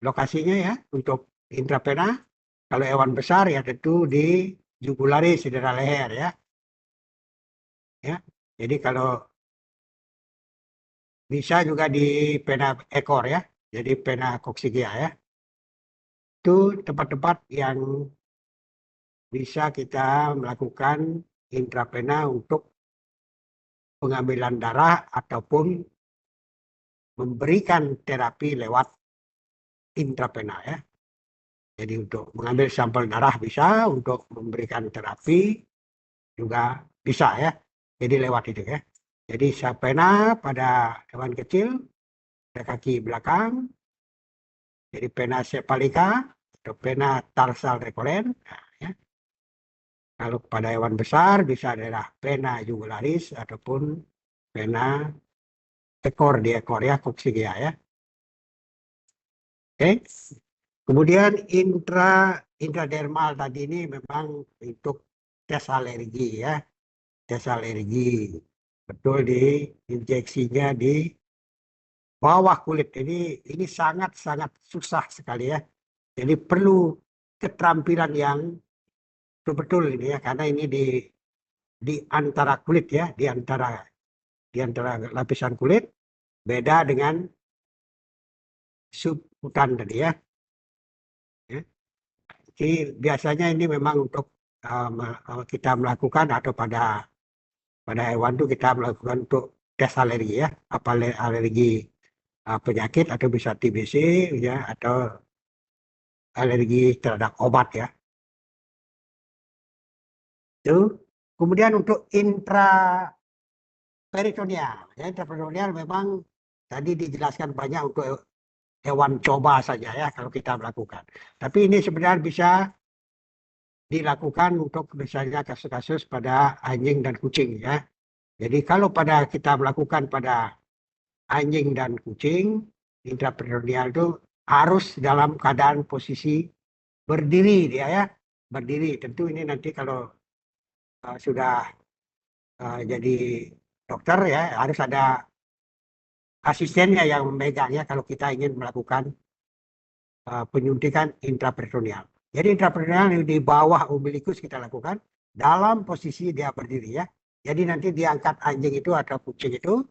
lokasinya ya untuk intravena. Kalau hewan besar ya tentu di jugularis cedera leher ya. Ya. Jadi kalau bisa juga di pena ekor ya. Jadi pena koksidea ya. Itu tempat-tempat yang bisa kita melakukan intravena untuk pengambilan darah ataupun memberikan terapi lewat intravena ya. Jadi untuk mengambil sampel darah bisa, untuk memberikan terapi juga bisa ya. Jadi lewat itu ya. Jadi pena pada hewan kecil, pada kaki belakang, jadi pena sepalika atau pena tarsal rekolen. Nah, ya. Kalau pada hewan besar bisa adalah pena jugularis ataupun pena ekor di ekor ya, koksidea ya. Oke. Kemudian intradermal tadi ini memang untuk tes alergi ya. Tes alergi. Betul di injeksinya di bawah kulit. Ini sangat-sangat susah sekali ya. Jadi perlu keterampilan yang betul-betul ini ya, karena ini di antara kulit ya, di antara lapisan kulit, beda dengan subkutan tadi ya. Jadi biasanya ini memang untuk kita melakukan atau pada hewan itu kita melakukan untuk tes alergi ya, apa alergi penyakit atau bisa TBC ya, atau alergi terhadap obat ya. Itu. Kemudian untuk intraperitoneal ya, intraperitoneal memang tadi dijelaskan banyak untuk hewan coba saja ya kalau kita melakukan. Tapi ini sebenarnya bisa dilakukan untuk misalnya kasus-kasus pada anjing dan kucing ya. Jadi kalau pada kita melakukan pada anjing dan kucing, intraperitoneal itu harus dalam keadaan posisi berdiri dia ya, berdiri. Tentu ini nanti kalau sudah jadi dokter ya harus ada asistennya yang memegangnya kalau kita ingin melakukan penyuntikan intraperitoneal. Jadi intraperitoneal di bawah umbilikus kita lakukan dalam posisi dia berdiri ya. Jadi nanti diangkat anjing itu atau kucing itu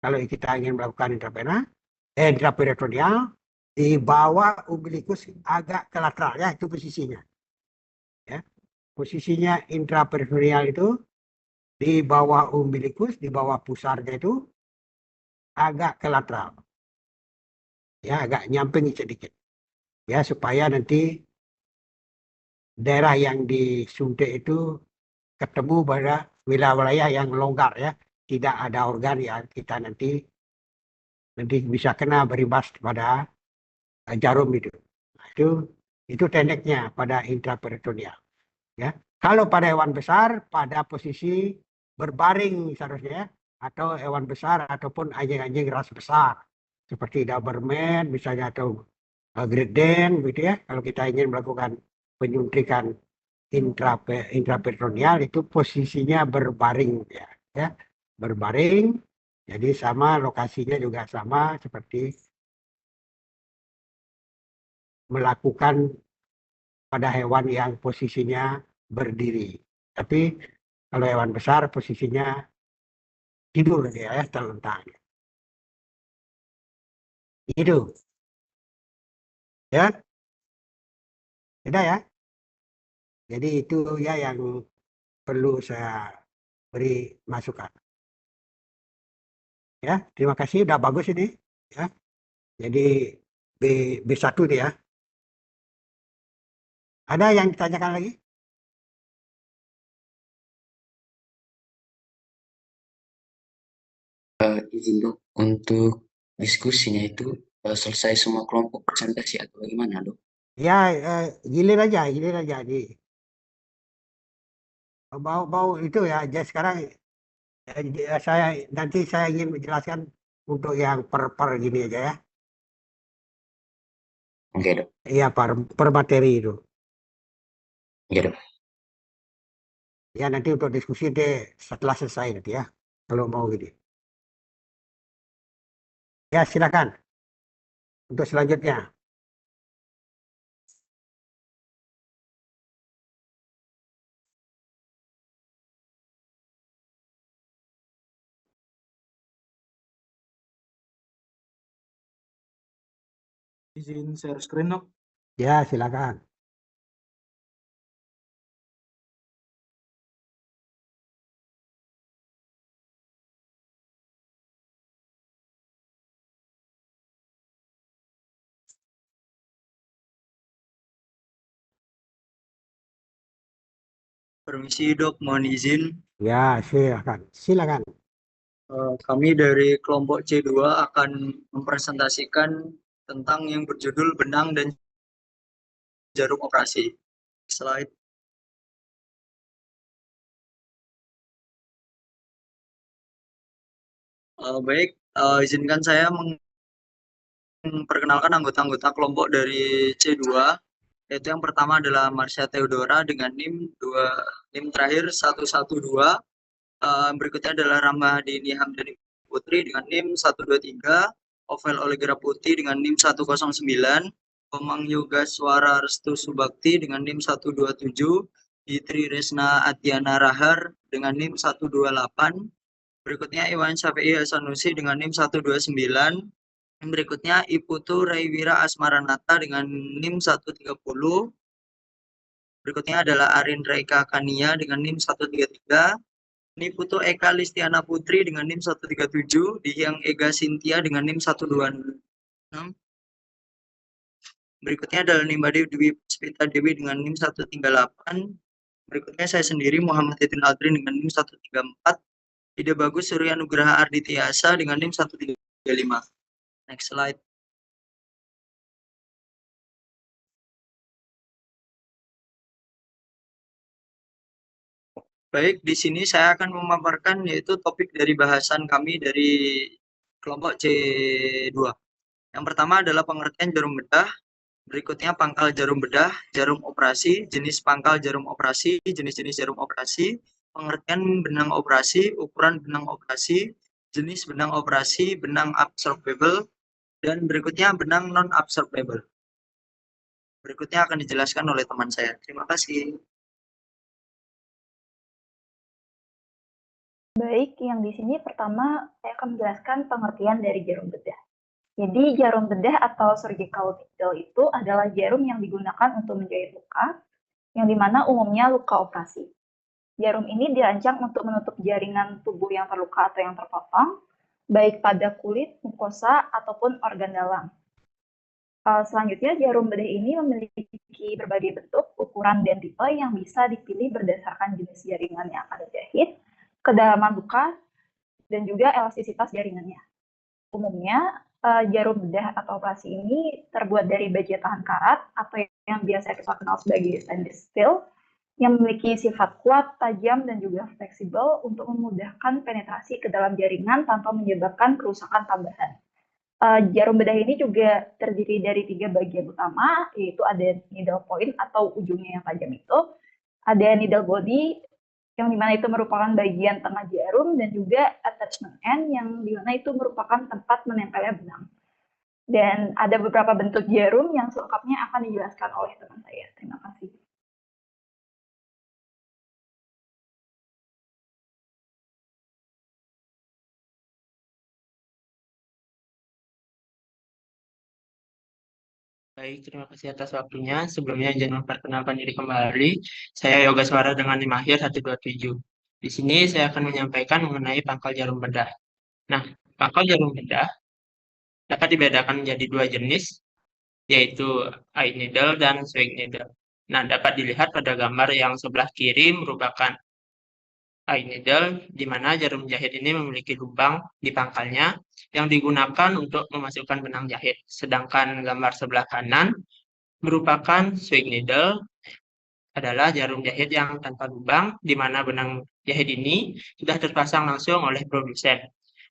kalau kita ingin melakukan intraperitoneal di bawah umbilikus agak ke lateral ya, itu posisinya. Ya. Posisinya intraperitoneal itu di bawah umbilikus, di bawah pusarnya itu agak ke lateral. Ya, agak nyamping sedikit. Ya, supaya nanti daerah yang disuntik itu ketemu pada wilayah yang longgar ya, tidak ada organ yang kita nanti bisa kena berimbas pada jarum itu. Nah, itu tekniknya pada intraperitoneal. Ya, kalau pada hewan besar pada posisi berbaring seharusnya ya, atau hewan besar ataupun anjing-anjing ras besar seperti Doberman misalnya atau Great Dane gitu ya. Kalau kita ingin melakukan penyuntikan intraperitoneal itu posisinya berbaring ya, berbaring. Jadi sama lokasinya juga sama seperti melakukan pada hewan yang posisinya berdiri. Tapi kalau hewan besar posisinya tidur dia ya, terlentang. Itu. Ya. Tidak ya. Jadi itu ya yang perlu saya beri masukan. Ya, terima kasih udah bagus ini ya. Jadi B1 nih ya. Ada yang ditanyakan lagi? Izin dok, untuk diskusinya itu selesai semua kelompok presentasi atau bagaimana dok? Ya, gilir aja di bau itu ya. Jadi sekarang Nanti saya ingin menjelaskan untuk yang per gini aja ya. Oke, Dok. Iya, per materi itu. Oke, Dok. Ya, nanti untuk diskusi deh setelah selesai nanti ya. Kalau mau gini. Ya, silakan. Untuk selanjutnya. Izin share screen, Dok. Ya, silakan. Permisi Dok, mohon izin. Ya, silakan. Silakan. Kami dari kelompok C2 akan mempresentasikan tentang yang berjudul benang dan jarum operasi. Slide. Baik, izinkan saya memperkenalkan anggota-anggota kelompok dari C2, yaitu yang pertama adalah Marsha Theodora dengan NIM terakhir 112. Berikutnya adalah Ramadhani Hamdani Putri dengan NIM 123, Ovel Olegra Putih dengan NIM 109, Komang Yoga Swara Restu Subakti dengan NIM 127, Yitri Resna Adiana Rahar dengan NIM 128, berikutnya Iwan Syafi'i Hasanusi dengan NIM 129, berikutnya Iputu Raiwira Asmaranata dengan NIM 130, berikutnya adalah Arin Reika Kania dengan NIM 133, Niputu Eka Listiana Putri dengan NIM 137, Dihyang Ega Sintia dengan NIM 126. Berikutnya adalah Nimbade Dwi Puspita Dewi dengan NIM 138. Berikutnya saya sendiri Muhammad Edin Aldrin dengan NIM 134. Ide Bagus Surya Nugraha Arditiasa dengan NIM 135. Next slide. Baik, di sini saya akan memaparkan yaitu topik dari bahasan kami dari kelompok C2. Yang pertama adalah pengertian jarum bedah, berikutnya pangkal jarum bedah, jarum operasi, jenis pangkal jarum operasi, jenis-jenis jarum operasi, pengertian benang operasi, ukuran benang operasi, jenis benang operasi, benang absorbable, dan berikutnya benang non-absorbable. Berikutnya akan dijelaskan oleh teman saya. Terima kasih. Baik, yang di sini pertama saya akan menjelaskan pengertian dari jarum bedah. Jadi jarum bedah atau surgical needle itu adalah jarum yang digunakan untuk menjahit luka, yang dimana umumnya luka operasi. Jarum ini dirancang untuk menutup jaringan tubuh yang terluka atau yang terpotong, baik pada kulit, mukosa, ataupun organ dalam. Selanjutnya, jarum bedah ini memiliki berbagai bentuk, ukuran, dan tipe yang bisa dipilih berdasarkan jenis jaringan yang akan dijahit, kedalaman luka, dan juga elastisitas jaringannya. Umumnya, jarum bedah atau operasi ini terbuat dari baja tahan karat atau yang biasa kita kenal sebagai stainless steel, yang memiliki sifat kuat, tajam, dan juga fleksibel untuk memudahkan penetrasi ke dalam jaringan tanpa menyebabkan kerusakan tambahan. Jarum bedah ini juga terdiri dari 3 bagian utama, yaitu ada needle point atau ujungnya yang tajam itu, ada needle body, yang dimana itu merupakan bagian tengah jarum, dan juga attachment end, yang dimana itu merupakan tempat menempelnya benang. Dan ada beberapa bentuk jarum yang selengkapnya akan dijelaskan oleh teman saya. Terima kasih. Baik, terima kasih atas waktunya. Sebelumnya izin memperkenalkan diri kembali. Saya Yoga Swara dengan NIM akhir 127. Di sini saya akan menyampaikan mengenai pangkal jarum bedah. Nah, pangkal jarum bedah dapat dibedakan menjadi 2 jenis, yaitu eye needle dan swing needle. Nah, dapat dilihat pada gambar yang sebelah kiri merupakan eye needle, di mana jarum jahit ini memiliki lubang di pangkalnya yang digunakan untuk memasukkan benang jahit. Sedangkan gambar sebelah kanan merupakan swing needle, adalah jarum jahit yang tanpa lubang, di mana benang jahit ini sudah terpasang langsung oleh produsen.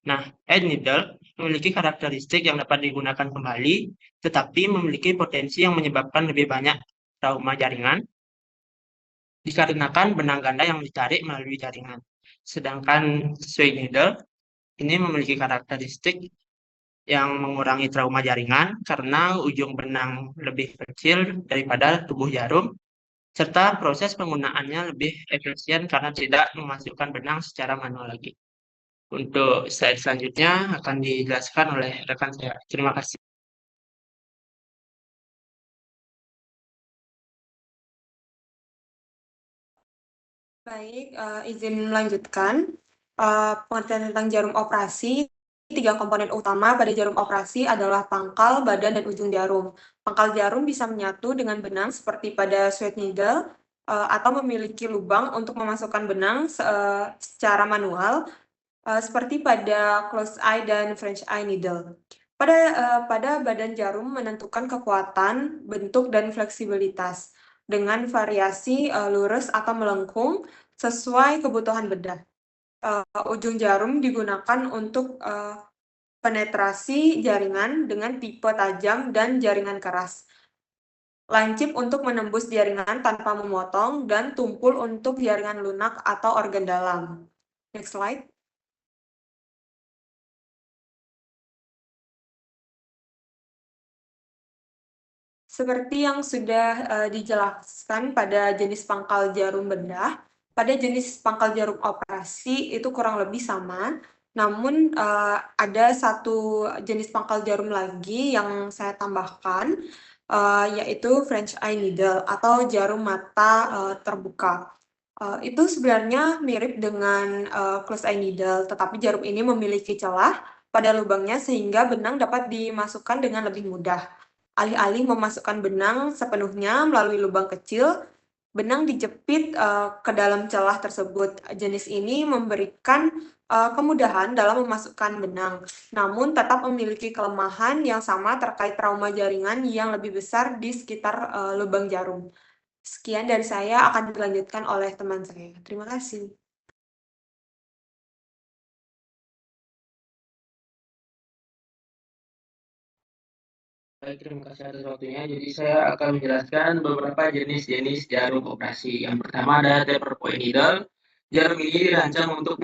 Nah, hand needle memiliki karakteristik yang dapat digunakan kembali, tetapi memiliki potensi yang menyebabkan lebih banyak trauma jaringan, dikarenakan benang ganda yang ditarik melalui jaringan. Sedangkan swing needle ini memiliki karakteristik yang mengurangi trauma jaringan karena ujung benang lebih kecil daripada tubuh jarum, serta proses penggunaannya lebih efisien karena tidak memasukkan benang secara manual lagi. Untuk slide selanjutnya akan dijelaskan oleh rekan saya. Terima kasih. Baik, izin melanjutkan. Pengertian tentang jarum operasi, 3 komponen utama pada jarum operasi adalah pangkal, badan, dan ujung jarum. Pangkal jarum bisa menyatu dengan benang seperti pada sweat needle, atau memiliki lubang untuk memasukkan benang secara manual, seperti pada close eye dan French eye needle. Pada badan jarum menentukan kekuatan, bentuk, dan fleksibilitas dengan variasi lurus atau melengkung sesuai kebutuhan bedah. Ujung jarum digunakan untuk penetrasi jaringan dengan tipe tajam dan jaringan keras. Lancip untuk menembus jaringan tanpa memotong, dan tumpul untuk jaringan lunak atau organ dalam. Next slide. Seperti yang sudah dijelaskan pada jenis pangkal jarum bedah, pada jenis pangkal jarum operasi itu kurang lebih sama, namun ada satu jenis pangkal jarum lagi yang saya tambahkan, yaitu French eye needle atau jarum mata terbuka. Itu sebenarnya mirip dengan close eye needle, tetapi jarum ini memiliki celah pada lubangnya sehingga benang dapat dimasukkan dengan lebih mudah. Alih-alih memasukkan benang sepenuhnya melalui lubang kecil, benang dijepit ke dalam celah tersebut. Jenis ini memberikan kemudahan dalam memasukkan benang, namun tetap memiliki kelemahan yang sama terkait trauma jaringan yang lebih besar di sekitar lubang jarum. Sekian dari saya, akan dilanjutkan oleh teman saya. Terima kasih. Baik, terima kasih atas waktunya. Jadi saya akan menjelaskan beberapa jenis-jenis jarum operasi. Yang pertama ada taper point needle. Jarum ini dirancang untuk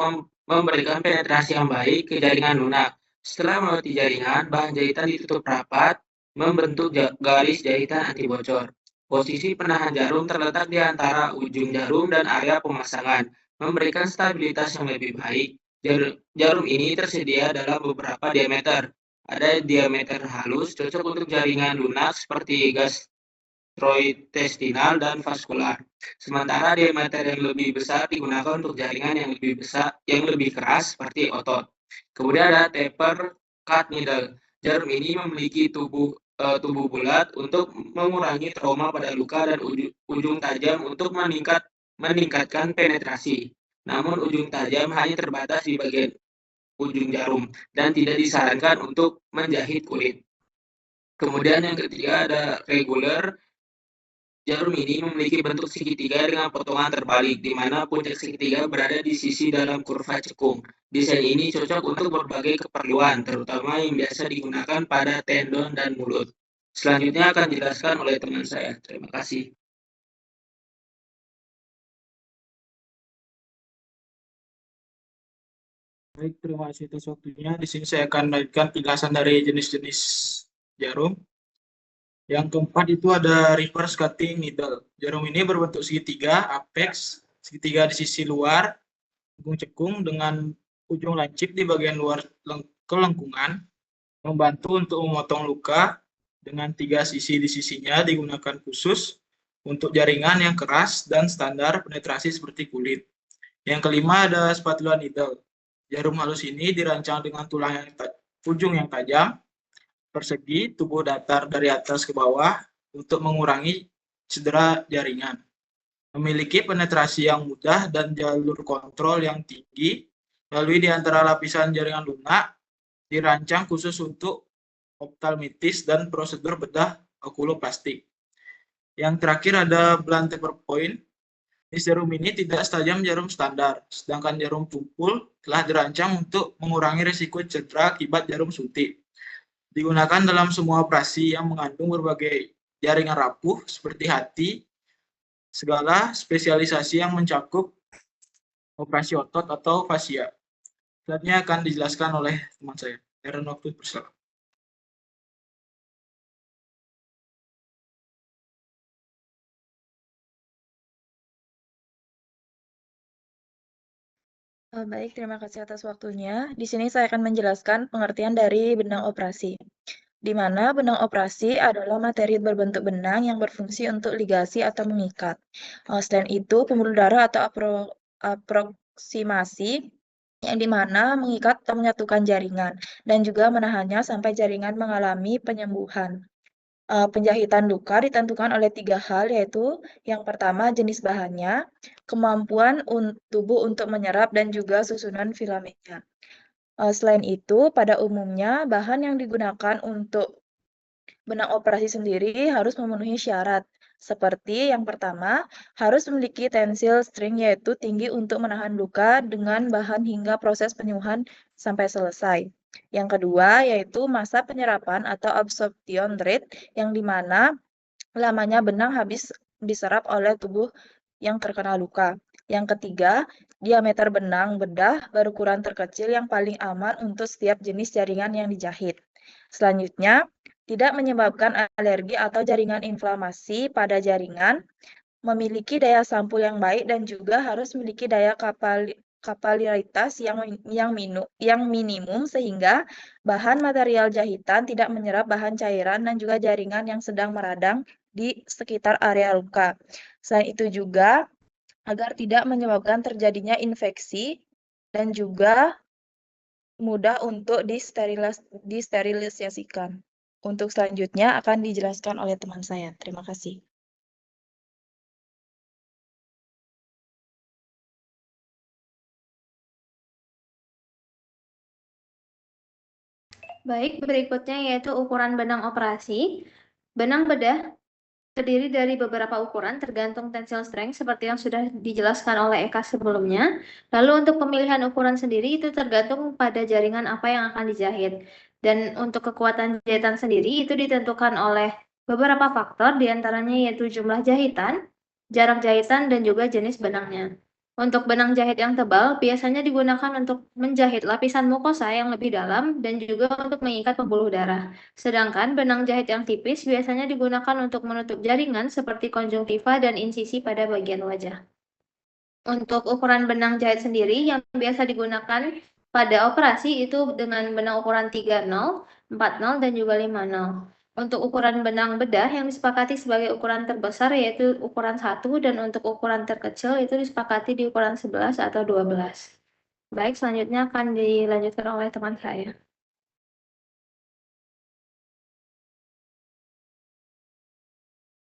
memberikan penetrasi yang baik ke jaringan lunak. Setelah melewati jaringan, bahan jahitan ditutup rapat, membentuk garis jahitan anti bocor. Posisi penahan jarum terletak di antara ujung jarum dan area pemasangan, memberikan stabilitas yang lebih baik. Jarum ini tersedia dalam beberapa diameter. Ada diameter halus, cocok untuk jaringan lunak seperti gastrointestinal dan vaskular. Sementara diameter yang lebih besar digunakan untuk jaringan yang lebih besar, yang lebih keras seperti otot. Kemudian ada taper cut needle. Jarum ini memiliki tubuh bulat untuk mengurangi trauma pada luka dan ujung tajam untuk meningkatkan penetrasi. Namun ujung tajam hanya terbatas di bagian ujung jarum dan tidak disarankan untuk menjahit kulit. Kemudian yang ketiga ada regular. Jarum ini memiliki bentuk segitiga dengan potongan terbalik, di mana puncak segitiga berada di sisi dalam kurva cekung. Desain ini cocok untuk berbagai keperluan, terutama yang biasa digunakan pada tendon dan mulut. Selanjutnya akan dijelaskan oleh teman saya. Terima kasih. Baik, terima kasih atas waktunya. Di sini saya akan melanjutkan penjelasan dari jenis-jenis jarum. Yang keempat itu ada reverse cutting needle. Jarum ini berbentuk segitiga, apex, segitiga di sisi luar, ujung cekung dengan ujung lancip di bagian luar kelengkungan, membantu untuk memotong luka dengan 3 sisi di sisinya digunakan khusus untuk jaringan yang keras dan standar penetrasi seperti kulit. Yang kelima ada spatula needle. Jarum halus ini dirancang dengan tulang ujung yang tajam, persegi, tubuh datar dari atas ke bawah untuk mengurangi cedera jaringan. Memiliki penetrasi yang mudah dan jalur kontrol yang tinggi, melalui di antara lapisan jaringan lunak, dirancang khusus untuk optalmitis dan prosedur bedah okuloplastik. Yang terakhir ada blunt taper point. Jenis jarum ini tidak setajam jarum standar, sedangkan jarum tumpul telah dirancang untuk mengurangi risiko cedera akibat jarum suntik. Digunakan dalam semua operasi yang mengandung berbagai jaringan rapuh seperti hati, segala spesialisasi yang mencakup operasi otot atau fasia. Selanjutnya akan dijelaskan oleh teman saya. Aaron waktu bersalah. Baik, terima kasih atas waktunya. Di sini saya akan menjelaskan pengertian dari benang operasi, di mana benang operasi adalah materi berbentuk benang yang berfungsi untuk ligasi atau mengikat. Selain itu, pembuluh darah atau aproksimasi yang dimana mengikat atau menyatukan jaringan dan juga menahannya sampai jaringan mengalami penyembuhan. Penjahitan luka ditentukan oleh 3 hal, yaitu yang pertama jenis bahannya, kemampuan tubuh untuk menyerap, dan juga susunan filamennya. Selain itu, pada umumnya bahan yang digunakan untuk benang operasi sendiri harus memenuhi syarat, seperti yang pertama, harus memiliki tensil string, yaitu tinggi untuk menahan luka dengan bahan hingga proses penyembuhan sampai selesai. Yang kedua, yaitu masa penyerapan atau absorption rate, yang dimana lamanya benang habis diserap oleh tubuh yang terkena luka. Yang ketiga, diameter benang bedah berukuran terkecil yang paling aman untuk setiap jenis jaringan yang dijahit. Selanjutnya, tidak menyebabkan alergi atau jaringan inflamasi pada jaringan, memiliki daya sampul yang baik, dan juga harus memiliki daya kapilaritas yang minimum sehingga bahan material jahitan tidak menyerap bahan cairan dan juga jaringan yang sedang meradang di sekitar area luka. Selain itu juga agar tidak menyebabkan terjadinya infeksi dan juga mudah untuk disterilisasikan. Untuk selanjutnya akan dijelaskan oleh teman saya. Terima kasih. Baik, berikutnya yaitu ukuran benang operasi. Benang bedah terdiri dari beberapa ukuran tergantung tensile strength seperti yang sudah dijelaskan oleh Eka sebelumnya. Lalu untuk pemilihan ukuran sendiri itu tergantung pada jaringan apa yang akan dijahit. Dan untuk kekuatan jahitan sendiri itu ditentukan oleh beberapa faktor, diantaranya yaitu jumlah jahitan, jarak jahitan, dan juga jenis benangnya. Untuk benang jahit yang tebal, biasanya digunakan untuk menjahit lapisan mukosa yang lebih dalam dan juga untuk mengikat pembuluh darah. Sedangkan benang jahit yang tipis biasanya digunakan untuk menutup jaringan seperti konjungtiva dan insisi pada bagian wajah. Untuk ukuran benang jahit sendiri yang biasa digunakan pada operasi itu dengan benang ukuran 30, 40, dan juga 50. Untuk ukuran benang bedah yang disepakati sebagai ukuran terbesar yaitu ukuran 1, dan untuk ukuran terkecil itu disepakati di ukuran 11 atau 12. Baik, selanjutnya akan dilanjutkan oleh teman saya.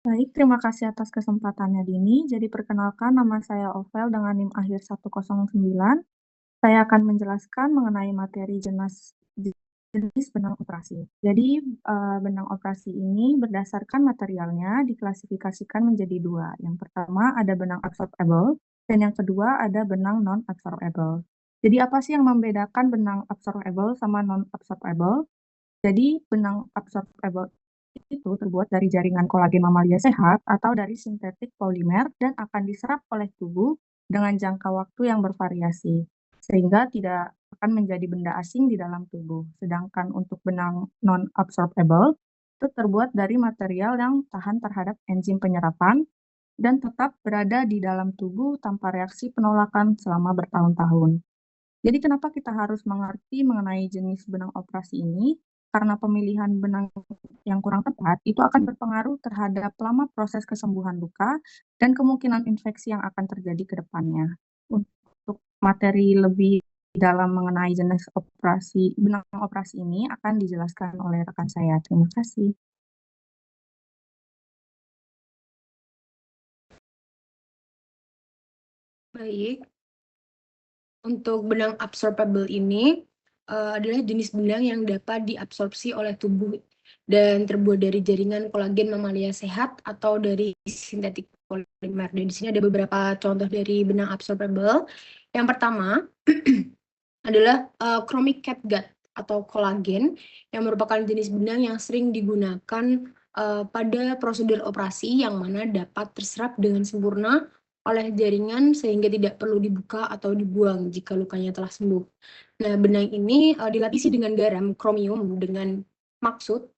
Baik, terima kasih atas kesempatannya Dini. Jadi perkenalkan, nama saya Ovel dengan NIM akhir 109. Saya akan menjelaskan mengenai materi jenis benang operasi. Jadi benang operasi ini berdasarkan materialnya diklasifikasikan menjadi dua. Yang pertama ada benang absorbable dan yang kedua ada benang non-absorbable. Jadi apa sih yang membedakan benang absorbable sama non-absorbable? Jadi benang absorbable itu terbuat dari jaringan kolagen mamalia sehat atau dari sintetik polimer dan akan diserap oleh tubuh dengan jangka waktu yang bervariasi, sehingga tidak akan menjadi benda asing di dalam tubuh. Sedangkan untuk benang non-absorbable itu terbuat dari material yang tahan terhadap enzim penyerapan dan tetap berada di dalam tubuh tanpa reaksi penolakan selama bertahun-tahun. Jadi kenapa kita harus mengerti mengenai jenis benang operasi ini? Karena pemilihan benang yang kurang tepat itu akan berpengaruh terhadap lama proses kesembuhan luka dan kemungkinan infeksi yang akan terjadi ke depannya. Untuk materi lebih dalam mengenai jenis benang operasi ini akan dijelaskan oleh rekan saya. Terima kasih. Baik, untuk benang absorbable ini adalah jenis benang yang dapat diabsorpsi oleh tubuh dan terbuat dari jaringan kolagen mamalia sehat atau dari sintetik polimer. Dan di sini ada beberapa contoh dari benang absorbable. Yang pertama adalah chromic catgut atau kolagen yang merupakan jenis benang yang sering digunakan pada prosedur operasi yang mana dapat terserap dengan sempurna oleh jaringan sehingga tidak perlu dibuka atau dibuang jika lukanya telah sembuh. Nah, benang ini dilapisi dengan garam kromium dengan maksud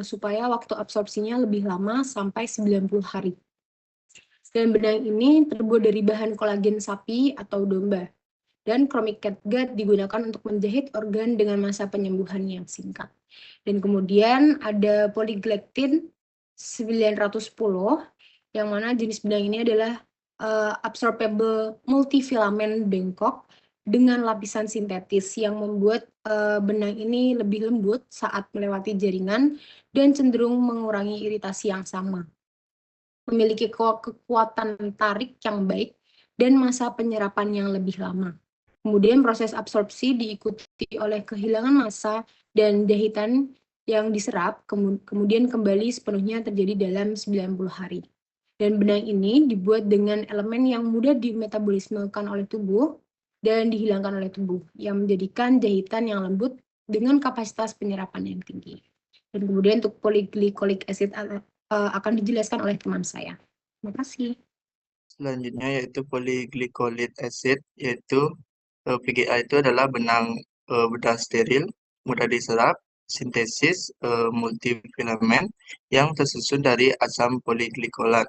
supaya waktu absorpsinya lebih lama sampai 90 hari. Dan benang ini terbuat dari bahan kolagen sapi atau domba. Dan chromic catgut digunakan untuk menjahit organ dengan masa penyembuhan yang singkat. Dan kemudian ada polyglactin 910 yang mana jenis benang ini adalah absorbable multifilament bengkok dengan lapisan sintetis yang membuat benang ini lebih lembut saat melewati jaringan dan cenderung mengurangi iritasi yang sama. Memiliki kekuatan tarik yang baik dan masa penyerapan yang lebih lama. Kemudian proses absorpsi diikuti oleh kehilangan massa dan jahitan yang diserap, kemudian kembali sepenuhnya terjadi dalam 90 hari. Dan benang ini dibuat dengan elemen yang mudah dimetabolismekan oleh tubuh dan dihilangkan oleh tubuh, yang menjadikan jahitan yang lembut dengan kapasitas penyerapan yang tinggi. Dan kemudian untuk polyglycolic acid akan dijelaskan oleh teman saya. Terima kasih. Selanjutnya yaitu polyglycolic acid, yaitu PGA itu adalah benang bedah steril, mudah diserap, sintesis multifilament yang tersusun dari asam polyglycolat.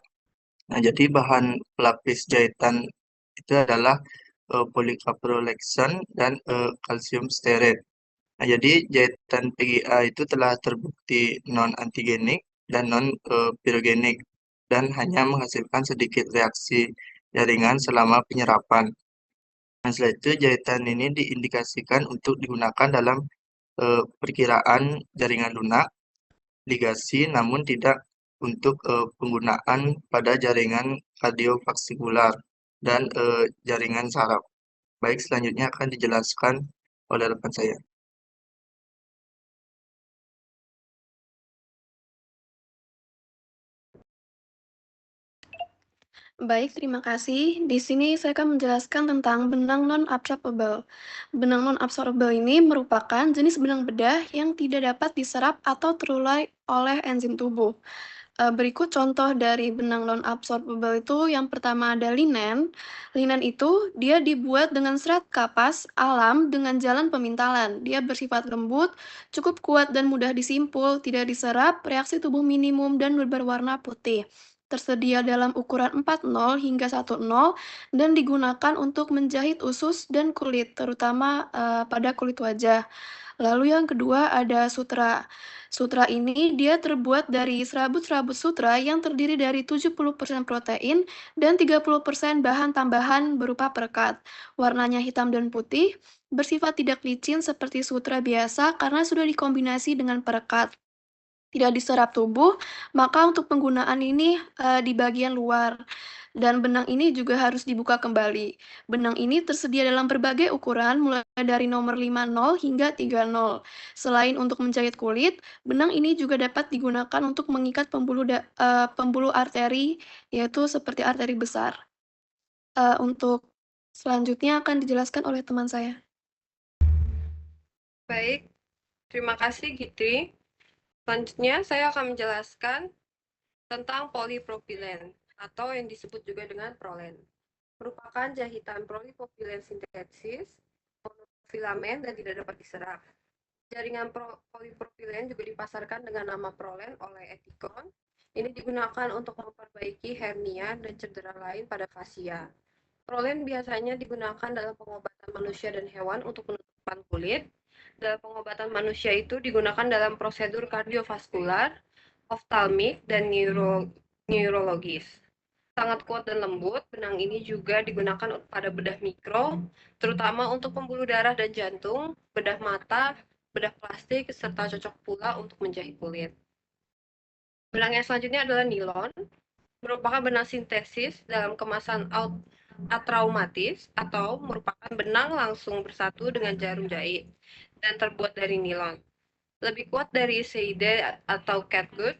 Nah, jadi bahan pelapis jahitan itu adalah polycaprolexan dan kalsium stearat. Nah, jadi jahitan PGA itu telah terbukti non-antigenik dan non-pirogenik dan hanya menghasilkan sedikit reaksi jaringan selama penyerapan. Nah, setelah itu jahitan ini diindikasikan untuk digunakan dalam perkiraan jaringan lunak, ligasi, namun tidak untuk penggunaan pada jaringan kardiovaskular dan jaringan saraf. Baik, selanjutnya akan dijelaskan oleh rekan saya. Baik, terima kasih. Di sini saya akan menjelaskan tentang benang non-absorbable. Benang non-absorbable ini merupakan jenis benang bedah yang tidak dapat diserap atau terurai oleh enzim tubuh. Berikut contoh dari benang non-absorbable itu, yang pertama ada linen. Linen itu dia dibuat dengan serat kapas alam dengan jalan pemintalan. Dia bersifat lembut, cukup kuat dan mudah disimpul, tidak diserap, reaksi tubuh minimum dan berwarna putih. Tersedia dalam ukuran 40 hingga 10 dan digunakan untuk menjahit usus dan kulit, terutama pada kulit wajah. Lalu yang kedua ada sutra. Sutra ini dia terbuat dari serabut-serabut sutra yang terdiri dari 70% protein dan 30% bahan tambahan berupa perekat. Warnanya hitam dan putih, bersifat tidak licin seperti sutra biasa karena sudah dikombinasi dengan perekat. Tidak diserap tubuh, maka untuk penggunaan ini di bagian luar. Dan benang ini juga harus dibuka kembali. Benang ini tersedia dalam berbagai ukuran, mulai dari nomor 50 hingga 30. Selain untuk menjahit kulit, benang ini juga dapat digunakan untuk mengikat pembuluh arteri, yaitu seperti arteri besar. Untuk selanjutnya akan dijelaskan oleh teman saya. Baik, terima kasih Gitri. Selanjutnya saya akan menjelaskan tentang polipropilen atau yang disebut juga dengan prolen. Merupakan jahitan polipropilen sintesis, monofilament dan tidak dapat diserap. Jaringan polipropilen juga dipasarkan dengan nama prolen oleh Ethicon. Ini digunakan untuk memperbaiki hernia dan cedera lain pada fasia. Prolen biasanya digunakan dalam pengobatan manusia dan hewan untuk penutupan kulit. Dalam pengobatan manusia itu digunakan dalam prosedur kardiovaskular, oftalmik, dan neurologis. Sangat kuat dan lembut, benang ini juga digunakan pada bedah mikro, terutama untuk pembuluh darah dan jantung, bedah mata, bedah plastik, serta cocok pula untuk menjahit kulit. Benang yang selanjutnya adalah nilon, merupakan benang sintesis dalam kemasan atraumatis atau merupakan benang langsung bersatu dengan jarum jahit dan terbuat dari nilon. lebih kuat dari SID atau catgut,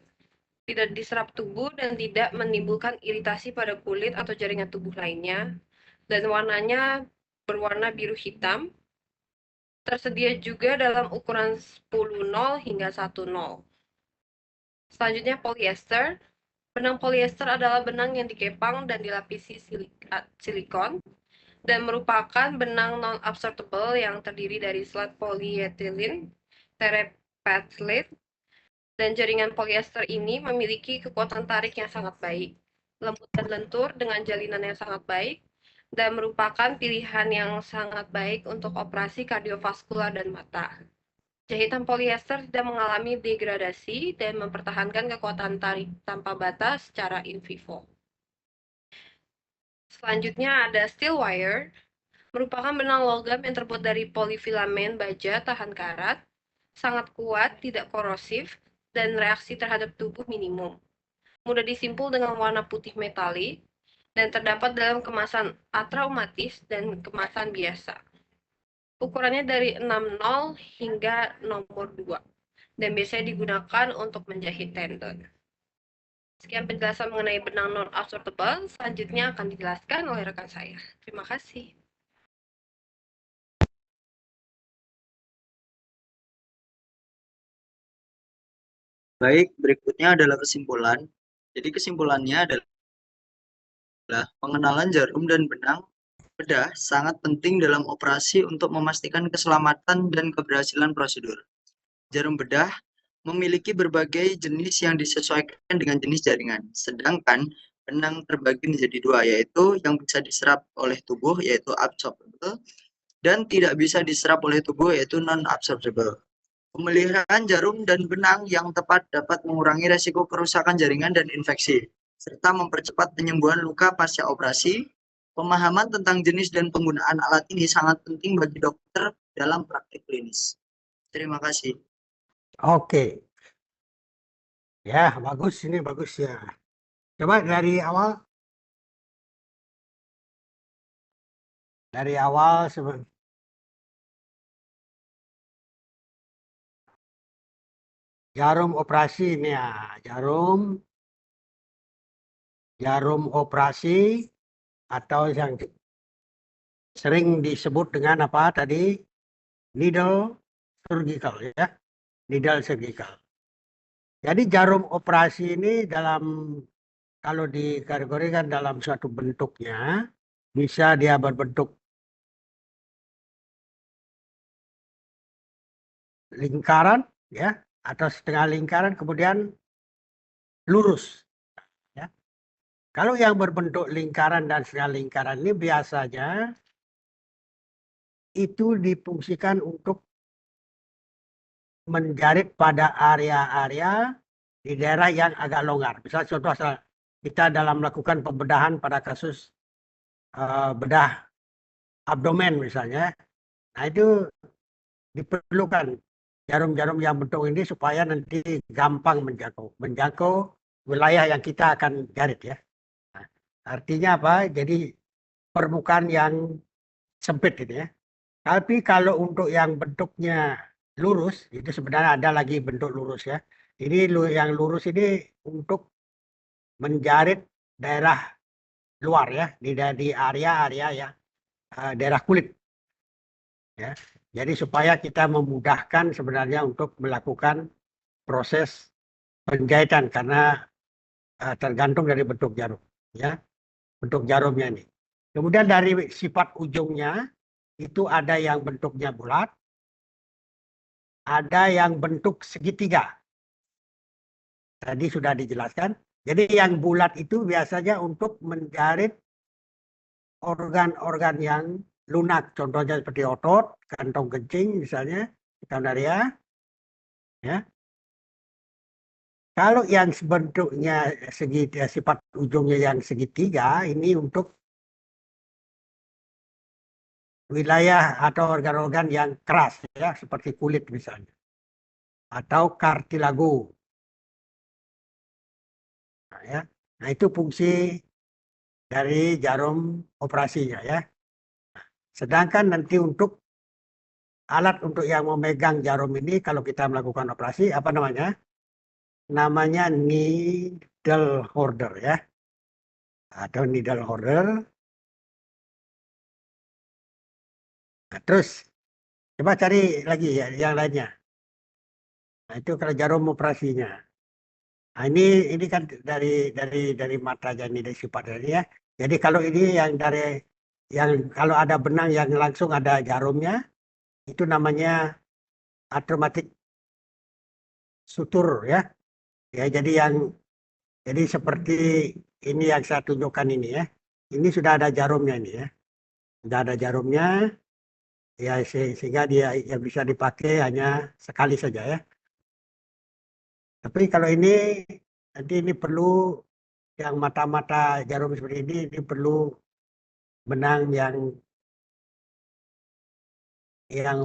tidak diserap tubuh dan tidak menimbulkan iritasi pada kulit atau jaringan tubuh lainnya, dan warnanya berwarna biru hitam. Tersedia juga dalam ukuran 10-0 hingga 1-0. Selanjutnya polyester. Benang polyester adalah benang yang dikepang dan dilapisi silikon dan merupakan benang non-absorbable yang terdiri dari selat polyethylene, terephthalate, dan jaringan polyester ini memiliki kekuatan tarik yang sangat baik, lembut dan lentur dengan jalinan yang sangat baik, dan merupakan pilihan yang sangat baik untuk operasi kardiovaskular dan mata. Jahitan polyester tidak mengalami degradasi dan mempertahankan kekuatan tarik tanpa batas secara in vivo. Selanjutnya ada steel wire, merupakan benang logam yang terbuat dari polifilamen baja tahan karat, sangat kuat, tidak korosif, dan reaksi terhadap tubuh minimum. Mudah disimpul dengan warna putih metalik, dan terdapat dalam kemasan atraumatis dan kemasan biasa. Ukurannya dari 60 hingga nomor 2, dan biasanya digunakan untuk menjahit tendon. Sekian penjelasan mengenai benang non-absorbable, selanjutnya akan dijelaskan oleh rekan saya. Terima kasih. Baik, berikutnya adalah kesimpulan. Jadi kesimpulannya adalah pengenalan jarum dan benang bedah sangat penting dalam operasi untuk memastikan keselamatan dan keberhasilan prosedur. Jarum bedah memiliki berbagai jenis yang disesuaikan dengan jenis jaringan, sedangkan benang terbagi menjadi dua, yaitu yang bisa diserap oleh tubuh, yaitu absorbable, dan tidak bisa diserap oleh tubuh, yaitu non-absorbable. Pemeliharaan jarum dan benang yang tepat dapat mengurangi resiko kerusakan jaringan dan infeksi, serta mempercepat penyembuhan luka pasca operasi. Pemahaman tentang jenis dan penggunaan alat ini sangat penting bagi dokter dalam praktik klinis. Terima kasih. Oke. Ya, bagus ini bagus ya. Coba dari awal. Dari awal jarum operasi ini ya, jarum operasi atau yang sering disebut dengan apa tadi? Needle surgical ya. Needle surgical. Jadi jarum operasi ini kalau dikategorikan dalam suatu bentuknya, bisa dia berbentuk lingkaran ya, atau setengah lingkaran kemudian lurus. Ya. Kalau yang berbentuk lingkaran dan setengah lingkaran ini biasanya itu difungsikan untuk menjarit pada area-area di daerah yang agak longgar. Misalnya contoh kita dalam melakukan pembedahan pada kasus bedah abdomen misalnya, nah itu diperlukan jarum-jarum yang bentuk ini supaya nanti gampang menjangkau wilayah yang kita akan jarit ya. Nah, artinya apa? Jadi permukaan yang sempit gitu ya. Tapi kalau untuk yang bentuknya lurus, itu sebenarnya ada lagi bentuk lurus ya. Ini yang lurus ini untuk menjarit daerah luar ya, di area-area ya, daerah kulit. Ya. Jadi supaya kita memudahkan sebenarnya untuk melakukan proses penjahitan karena tergantung dari bentuk jarum, ya, bentuk jarumnya ini. Kemudian dari sifat ujungnya itu ada yang bentuknya bulat, ada yang bentuk segitiga. Tadi sudah dijelaskan. Jadi yang bulat itu biasanya untuk menjarit organ-organ yang lunak, contohnya seperti otot, kantong kencing misalnya, area, ya. Kalau yang bentuknya sifat ujungnya yang segitiga, ini untuk wilayah atau organ-organ yang keras, ya, seperti kulit misalnya, atau kartilago. Nah, ya. Nah itu fungsi dari jarum operasinya ya. Sedangkan nanti untuk alat untuk yang memegang jarum ini kalau kita melakukan operasi apa namanya? Namanya needle holder ya. Atau needle holder. Nah, terus coba cari lagi ya yang lainnya. Nah, itu kalau jarum operasinya. Nah, ini kan dari mata jadi dari sifat dari ya. Jadi kalau ini yang kalau ada benang yang langsung ada jarumnya itu namanya automatic sutur ya. Ya jadi seperti ini yang saya tunjukkan ini ya. Ini sudah ada jarumnya ini ya. Sudah ada jarumnya ya sehingga dia ya bisa dipakai hanya sekali saja ya. Tapi kalau ini nanti ini perlu yang mata-mata jarum seperti ini perlu benang yang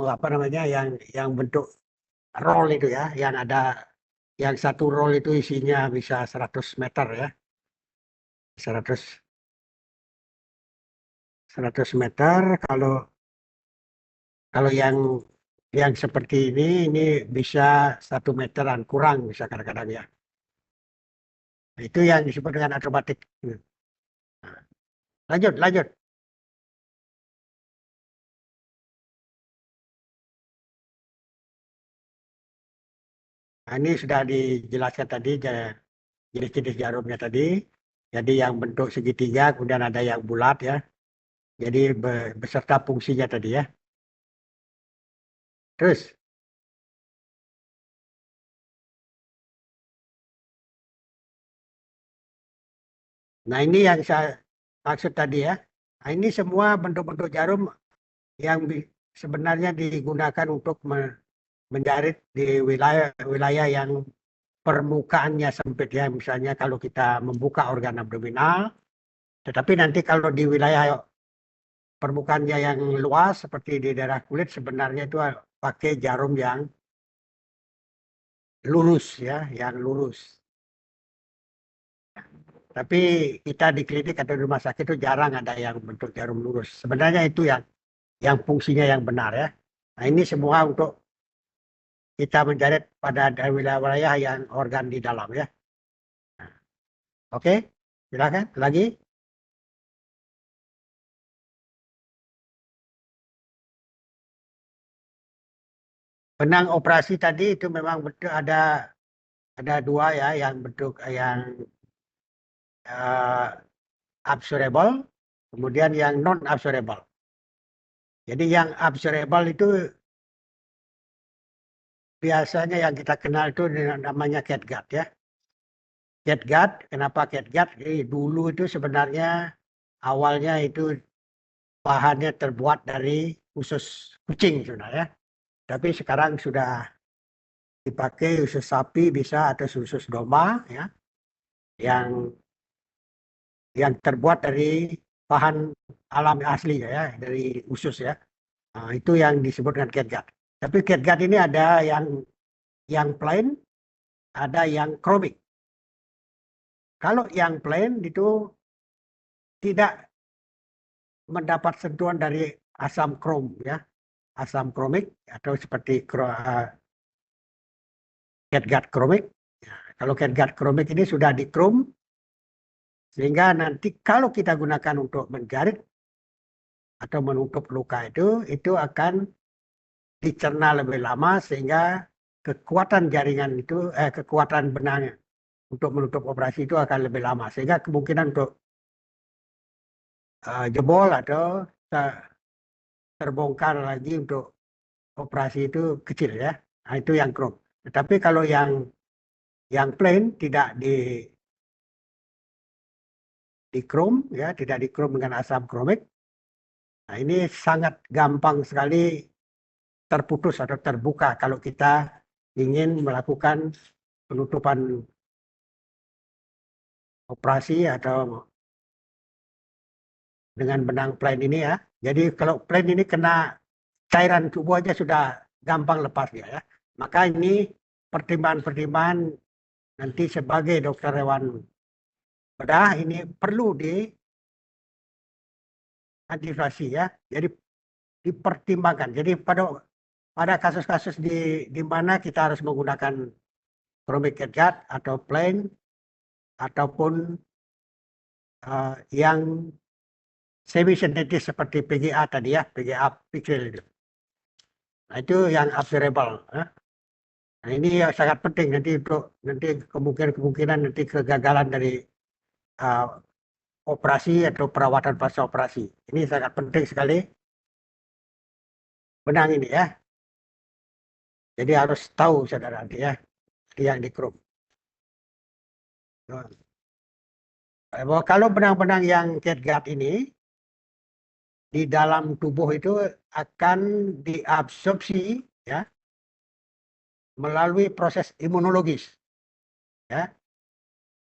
apa namanya yang bentuk roll itu ya, yang satu roll itu isinya bisa 100 meter ya. 100 meter kalau yang seperti ini bisa 1 meteran kurang bisa kadang-kadang ya. Nah, itu yang disebut dengan akrobatik. Nah, lanjut. Nah, ini sudah dijelaskan tadi jenis-jenis jarumnya tadi. Jadi yang bentuk segitiga, kemudian ada yang bulat ya. Jadi beserta fungsinya tadi ya. Terus. Nah ini yang saya maksud tadi ya. Nah ini semua bentuk-bentuk jarum yang sebenarnya digunakan untuk menjarit di wilayah yang permukaannya sempit ya. Misalnya kalau kita membuka organ abdominal. Tetapi nanti kalau di wilayah permukaannya yang luas seperti di daerah kulit sebenarnya itu pakai jarum yang lurus ya, yang lurus. Tapi kita di klinik atau di rumah sakit itu jarang ada yang bentuk jarum lurus. Sebenarnya itu yang fungsinya yang benar ya. Nah ini semua untuk kita menjarit pada wilayah-wilayah yang organ di dalam ya. Nah, oke, silakan lagi. Benang operasi tadi itu memang betul ada dua ya, yang bentuk yang absorbable, kemudian yang non absorbable. Jadi yang absorbable itu biasanya yang kita kenal itu namanya catgut ya. Catgut, kenapa catgut? Jadi dulu itu sebenarnya awalnya itu bahannya terbuat dari usus kucing sebenarnya. Tapi sekarang sudah dipakai usus sapi bisa atau usus domba ya. Yang terbuat dari bahan alami asli ya, dari usus ya. Nah, itu yang disebut dengan catgut. Tapi catgut ini ada yang plain, ada yang chromik. Kalau yang plain itu tidak mendapat sentuhan dari asam krom ya, asam kromik atau seperti catgut chromik. Ya, kalau catgut chromik ini sudah dikrom sehingga nanti kalau kita gunakan untuk menjarit atau menutup luka itu akan dicerna lebih lama sehingga kekuatan jaringan itu kekuatan benang untuk menutup operasi itu akan lebih lama sehingga kemungkinan untuk jebol atau terbongkar lagi untuk operasi itu kecil ya. Nah, itu yang krom. Tetapi kalau yang plain tidak di krom ya, tidak di krom dengan asam kromik. Nah, ini sangat gampang sekali terputus atau terbuka kalau kita ingin melakukan penutupan operasi atau dengan benang plain ini ya. Jadi kalau plain ini kena cairan tubuh aja sudah gampang lepas ya. Maka ini pertimbangan-pertimbangan nanti sebagai dokter hewan bedah ini perlu diantisipasi ya. Jadi dipertimbangkan. Jadi pada kasus-kasus di mana kita harus menggunakan chromic catguard atau plane ataupun yang semi sintetis seperti PGA tadi ya, PGA pikril itu. Nah, itu yang observable. Nah, ini sangat penting nanti untuk nanti kemungkinan nanti kegagalan dari operasi atau perawatan pasca operasi. Ini sangat penting sekali benang ini ya. Jadi harus tahu saudara nanti ya, yang di krum. Kalau benang-benang yang catguard ini di dalam tubuh itu akan diabsorpsi ya melalui proses imunologis ya.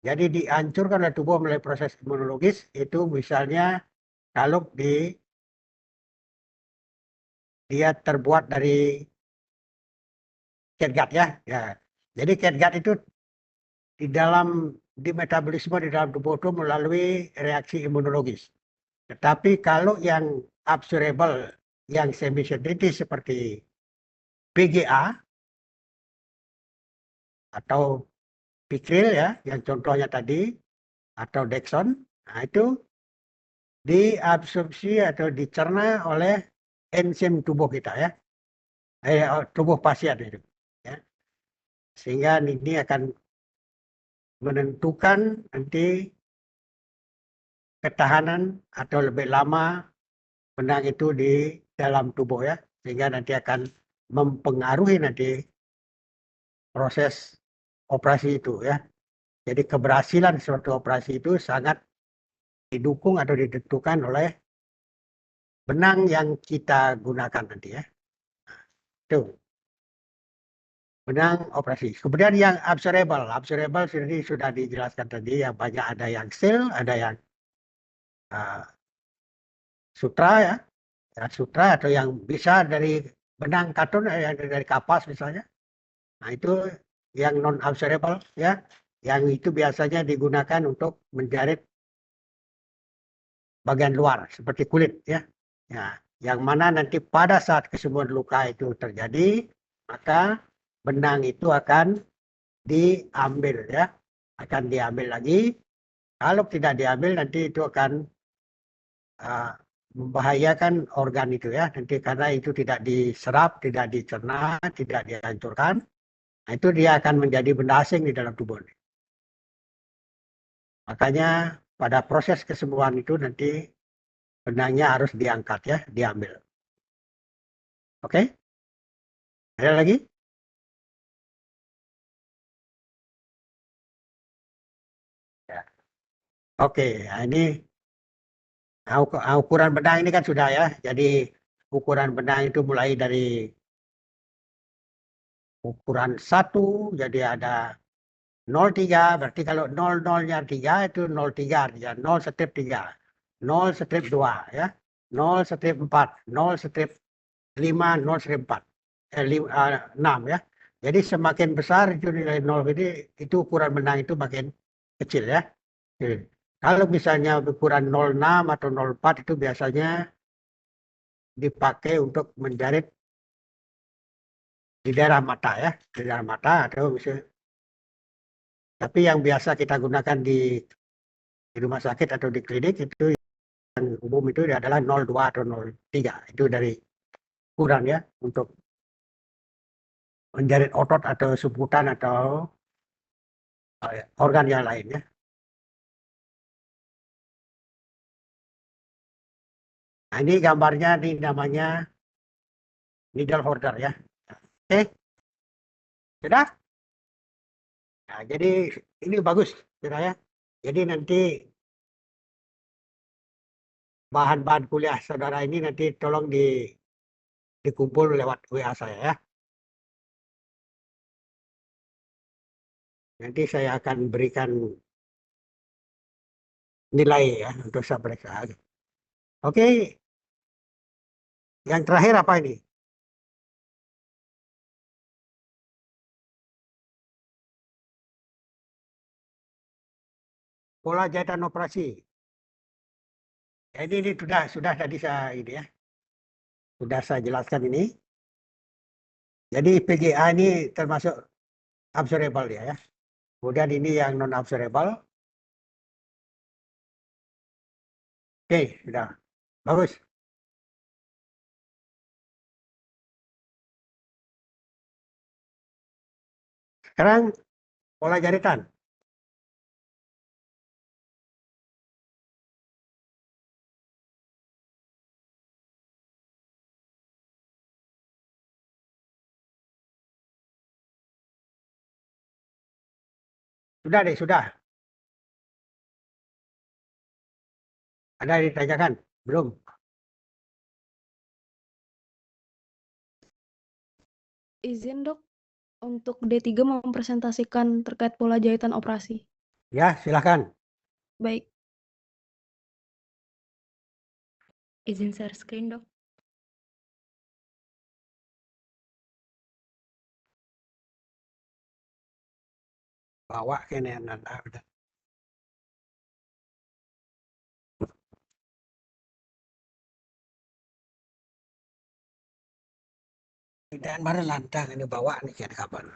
Jadi dihancurkan oleh tubuh melalui proses imunologis itu misalnya kalau dia terbuat dari catguard ya. Jadi catguard itu di metabolisme di dalam tubuh itu melalui reaksi imunologis. Tetapi kalau yang absorbable, yang semi sintetis seperti PGA atau pikril ya, yang contohnya tadi, atau Dexon, nah itu diabsorpsi atau dicerna oleh enzim tubuh kita ya, tubuh pasien itu. Ya. Sehingga ini akan menentukan nanti ketahanan atau lebih lama benang itu di dalam tubuh ya, sehingga nanti akan mempengaruhi nanti proses operasi itu ya. Jadi keberhasilan suatu operasi itu sangat didukung atau ditentukan oleh benang yang kita gunakan nanti ya. Itu benang operasi. Kemudian yang absorbable sudah dijelaskan tadi ya, banyak ada yang sil, ada yang sutra ya, sutra atau yang bisa dari benang katun dari kapas misalnya. Nah itu yang non absorbable ya, yang itu biasanya digunakan untuk menjarit bagian luar seperti kulit ya. Ya, yang mana nanti pada saat kesembuhan luka itu terjadi, maka benang itu akan diambil ya, akan diambil lagi. Kalau tidak diambil nanti itu akan membahayakan organ itu ya, nanti karena itu tidak diserap, tidak dicerna, tidak dihancurkan. Nah, itu dia akan menjadi benda asing di dalam tubuh. Makanya pada proses kesembuhan itu nanti benangnya harus diangkat ya, diambil. Oke? Ada lagi? Ya. Oke, nah ini ukuran benang ini kan sudah ya. Jadi ukuran benang itu mulai dari ukuran 1, jadi ada 0,3, berarti kalau 0,0-nya 3 itu 0,3 artinya 0 strip 3, 0 strip 2 ya, 0 strip 4, 0 strip 5, 0 strip 4, 6 ya. Jadi semakin besar itu nilai 0 ini, itu ukuran benang itu makin kecil ya. Kalau misalnya ukuran 0,6 atau 0,4 itu biasanya dipakai untuk menjarit di daerah mata ya, di daerah mata atau misalnya. Tapi yang biasa kita gunakan di rumah sakit atau di klinik itu yang umum itu adalah 0,2 atau 0,3. Itu dari ukuran ya, untuk menjarit otot atau subkutan atau organ yang lain ya. Nah, ini gambarnya, ini namanya needle holder ya. Oke, sudah? Nah, jadi ini bagus, sudah ya. Jadi nanti bahan-bahan kuliah saudara ini nanti tolong dikumpul lewat WA saya ya. Nanti saya akan berikan nilai ya untuk saya periksa. Oke, yang terakhir apa ini? Pola jahitan operasi. Ini sudah tadi saya ini ya, sudah saya jelaskan ini. Jadi PGA ini termasuk absorbable ya. Kemudian ini yang non absorbable. Oke, sudah bagus. Sekarang pola jaritan. Sudah deh, sudah. Ada yang ditanyakan? Belum? Izin dok, untuk D3 mempresentasikan terkait pola jahitan operasi. Ya, silakan. Baik. Izin share screen, dok. Bawa kene nanda udah. Dan baru lantang ini bawa nih kayak kapan.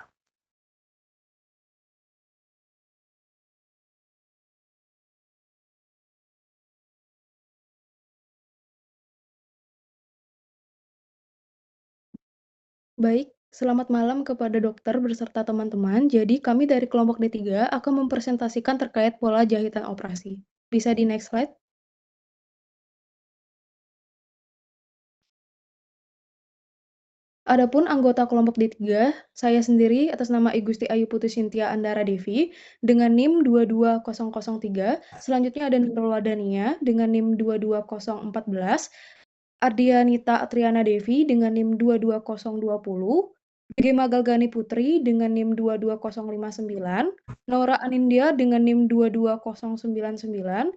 Baik, selamat malam kepada dokter beserta teman-teman. Jadi kami dari kelompok D3 akan mempresentasikan terkait pola jahitan operasi. Bisa di next slide? Adapun anggota kelompok D3, saya sendiri atas nama I Gusti Ayu Putri Cynthia Andara Devi dengan NIM 22003, selanjutnya ada Nurul Wadania dengan NIM 22014, Ardianita Atriana Devi dengan NIM 22020, BG Magalgani Putri dengan NIM 22059, Nora Anindya dengan NIM 22099,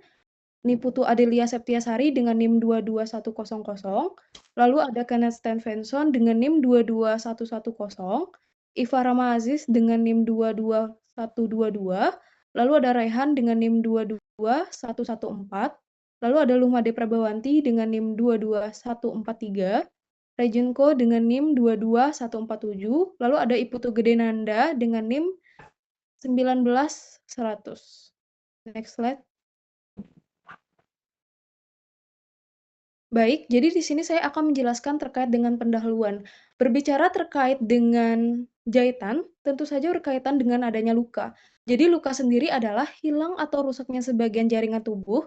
Niputu Adelia Septiasari dengan NIM 22100, lalu ada Kenneth Stenvenson dengan NIM 22110, Iva Rama Aziz dengan NIM 22122, lalu ada Raihan dengan NIM 22114, lalu ada Lumade Prabawanti dengan NIM 22143, Rejunko dengan NIM 22147, lalu ada Iputu Gede Nanda dengan NIM 19100. Next slide. Baik, jadi di sini saya akan menjelaskan terkait dengan pendahuluan. Berbicara terkait dengan jahitan, tentu saja berkaitan dengan adanya luka. Jadi luka sendiri adalah hilang atau rusaknya sebagian jaringan tubuh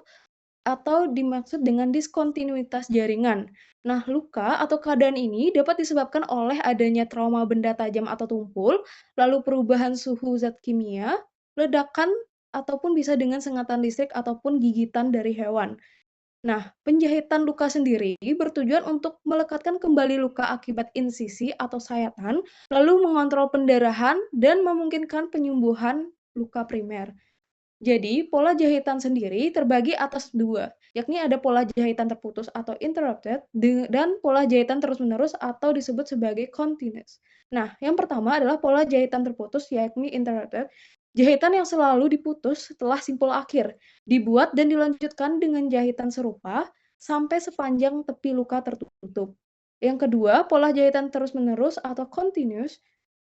atau dimaksud dengan diskontinuitas jaringan. Nah, luka atau keadaan ini dapat disebabkan oleh adanya trauma benda tajam atau tumpul, lalu perubahan suhu zat kimia, ledakan, ataupun bisa dengan sengatan listrik ataupun gigitan dari hewan. Nah, penjahitan luka sendiri bertujuan untuk melekatkan kembali luka akibat insisi atau sayatan, lalu mengontrol pendarahan dan memungkinkan penyembuhan luka primer. Jadi, pola jahitan sendiri terbagi atas dua, yakni ada pola jahitan terputus atau interrupted, dan pola jahitan terus-menerus atau disebut sebagai continuous. Nah, yang pertama adalah pola jahitan terputus, yakni interrupted, jahitan yang selalu diputus setelah simpul akhir, dibuat dan dilanjutkan dengan jahitan serupa sampai sepanjang tepi luka tertutup. Yang kedua, pola jahitan terus-menerus atau continuous,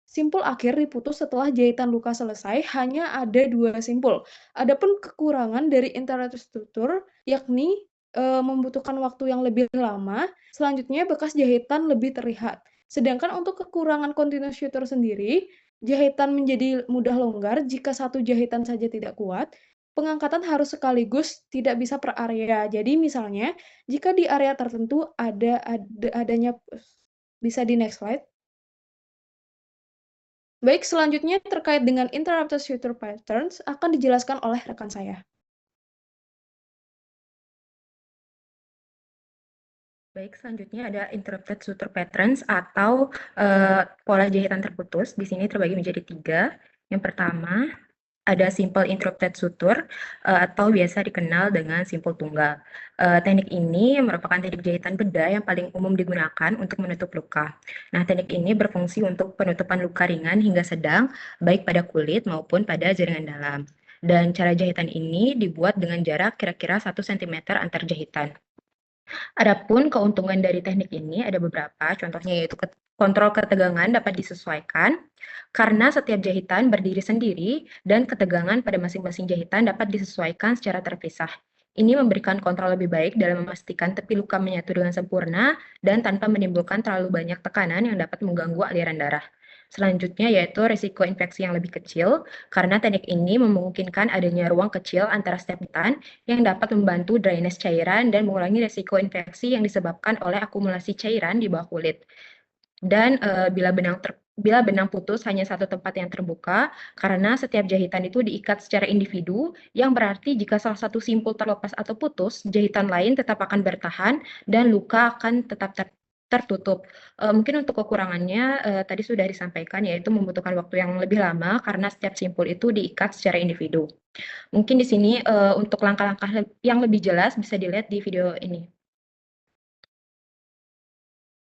simpul akhir diputus setelah jahitan luka selesai, hanya ada 2 simpul. Adapun kekurangan dari interrupted struktur, yakni membutuhkan waktu yang lebih lama, selanjutnya bekas jahitan lebih terlihat. Sedangkan untuk kekurangan continuous suture sendiri, jahitan menjadi mudah longgar jika satu jahitan saja tidak kuat. Pengangkatan harus sekaligus, tidak bisa per area. Jadi misalnya, jika di area tertentu adanya, bisa di next slide. Baik, selanjutnya terkait dengan interrupted suture patterns akan dijelaskan oleh rekan saya. Baik, selanjutnya ada interrupted suture patterns atau pola jahitan terputus. Di sini terbagi menjadi 3. Yang pertama, ada simple interrupted suture atau biasa dikenal dengan simpul tunggal. Teknik ini merupakan teknik jahitan bedah yang paling umum digunakan untuk menutup luka. Nah, teknik ini berfungsi untuk penutupan luka ringan hingga sedang, baik pada kulit maupun pada jaringan dalam. Dan cara jahitan ini dibuat dengan jarak kira-kira 1 cm antar jahitan. Adapun keuntungan dari teknik ini ada beberapa, contohnya yaitu Kontrol ketegangan dapat disesuaikan karena setiap jahitan berdiri sendiri dan ketegangan pada masing-masing jahitan dapat disesuaikan secara terpisah. Ini memberikan kontrol lebih baik dalam memastikan tepi luka menyatu dengan sempurna dan tanpa menimbulkan terlalu banyak tekanan yang dapat mengganggu aliran darah. Selanjutnya yaitu risiko infeksi yang lebih kecil, karena teknik ini memungkinkan adanya ruang kecil antara setiap jahitan yang dapat membantu drainase cairan dan mengurangi risiko infeksi yang disebabkan oleh akumulasi cairan di bawah kulit. Dan bila benang putus hanya satu tempat yang terbuka, karena setiap jahitan itu diikat secara individu, yang berarti jika salah satu simpul terlepas atau putus, jahitan lain tetap akan bertahan dan luka akan tetap tertutup. Mungkin untuk kekurangannya tadi sudah disampaikan, yaitu membutuhkan waktu yang lebih lama karena setiap simpul itu diikat secara individu. Mungkin di sini untuk langkah-langkah yang lebih jelas bisa dilihat di video ini.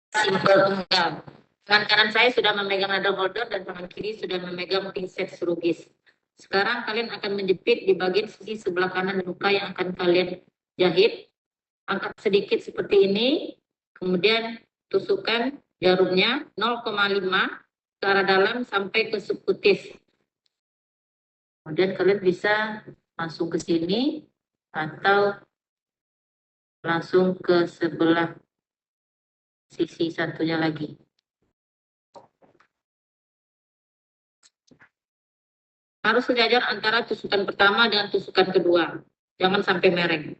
Simpel enggak. Tangan kanan saya sudah memegang needle holder dan tangan kiri sudah memegang pinset surugis. Sekarang kalian akan menjepit di bagian sisi sebelah kanan luka yang akan kalian jahit. Angkat sedikit seperti ini, kemudian tusukkan jarumnya 0,5 ke arah dalam sampai ke subkutis. Kemudian kalian bisa langsung ke sini atau langsung ke sebelah sisi satunya lagi. Harus sejajar antara tusukan pertama dengan tusukan kedua. Jangan sampai mereng.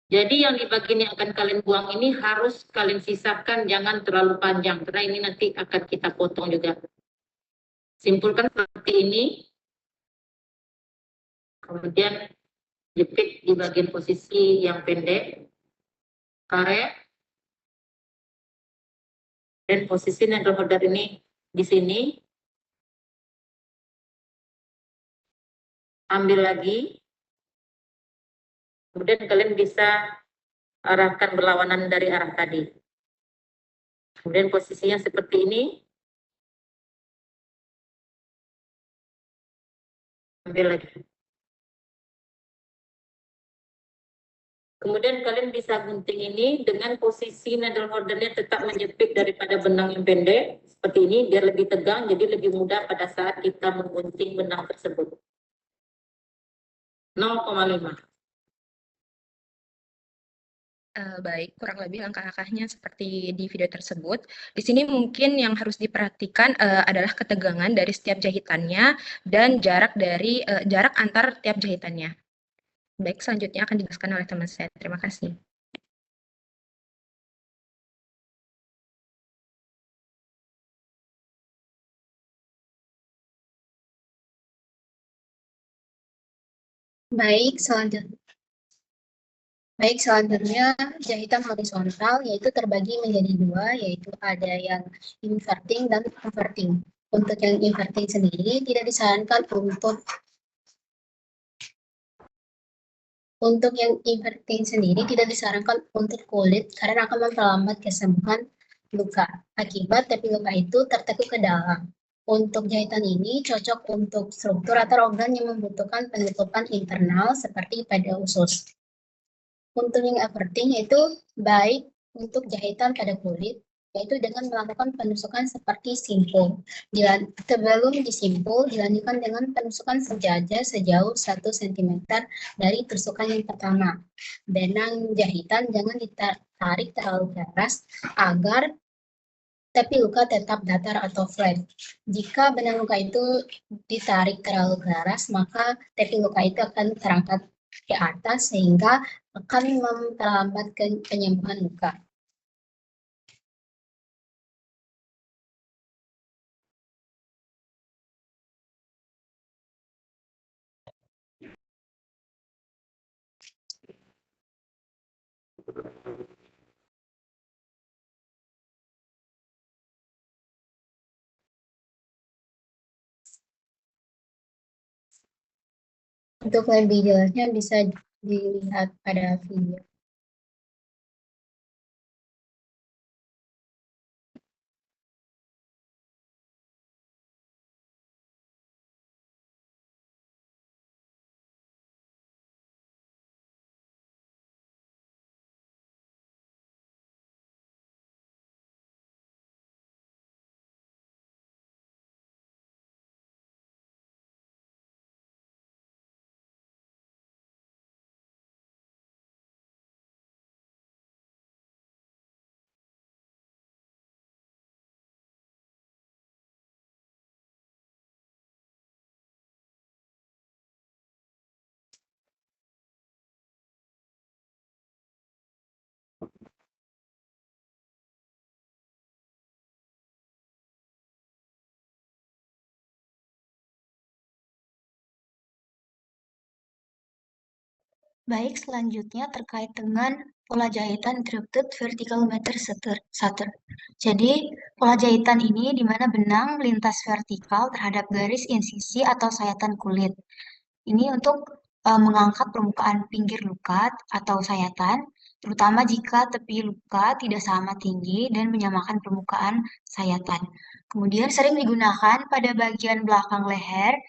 Jadi yang di bagian yang akan kalian buang ini harus kalian sisakan, jangan terlalu panjang. Karena ini nanti akan kita potong juga. Simpulkan seperti ini. Kemudian jepit di bagian posisi yang pendek, karet, dan posisi needle holder ini di sini. Ambil lagi, kemudian kalian bisa arahkan berlawanan dari arah tadi. Kemudian posisinya seperti ini. Ambil lagi. Kemudian kalian bisa gunting ini dengan posisi needle holdernya tetap menjepit daripada benang yang pendek seperti ini biar lebih tegang, jadi lebih mudah pada saat kita menggunting benang tersebut. 0,5. Baik, kurang lebih langkah-langkahnya seperti di video tersebut. Di sini mungkin yang harus diperhatikan adalah ketegangan dari setiap jahitannya dan jarak antar tiap jahitannya. Baik, selanjutnya akan dijelaskan oleh teman saya. Terima kasih. Baik, selanjutnya jahitan horizontal yaitu terbagi menjadi dua, yaitu ada yang inverting dan converting. Untuk yang inverting sendiri tidak disarankan untuk yang inverting sendiri tidak disarankan untuk kulit karena akan memperlambat kesembuhan luka. Akibat tepi luka itu tertekuk ke dalam. Untuk jahitan ini cocok untuk struktur atau organ yang membutuhkan penutupan internal seperti pada usus. Untuk yang everting yaitu baik untuk jahitan pada kulit, yaitu dengan melakukan penusukan seperti simpul. Sebelum disimpul, dilanjutkan dengan penusukan sejajar sejauh 1 cm dari tusukan yang pertama. Benang jahitan jangan ditarik terlalu keras agar tepi luka tetap datar atau flat. Jika benang luka itu ditarik terlalu keras, maka tepi luka itu akan terangkat ke atas sehingga akan memperlambat penyembuhan luka. Untuk lebih jelasnya bisa dilihat pada video. Baik, selanjutnya terkait dengan pola jahitan interrupted vertical matter shutter. Jadi, pola jahitan ini di mana benang melintas vertikal terhadap garis insisi atau sayatan kulit. Ini untuk mengangkat permukaan pinggir luka atau sayatan, terutama jika tepi luka tidak sama tinggi dan menyamakan permukaan sayatan. Kemudian sering digunakan pada bagian belakang leher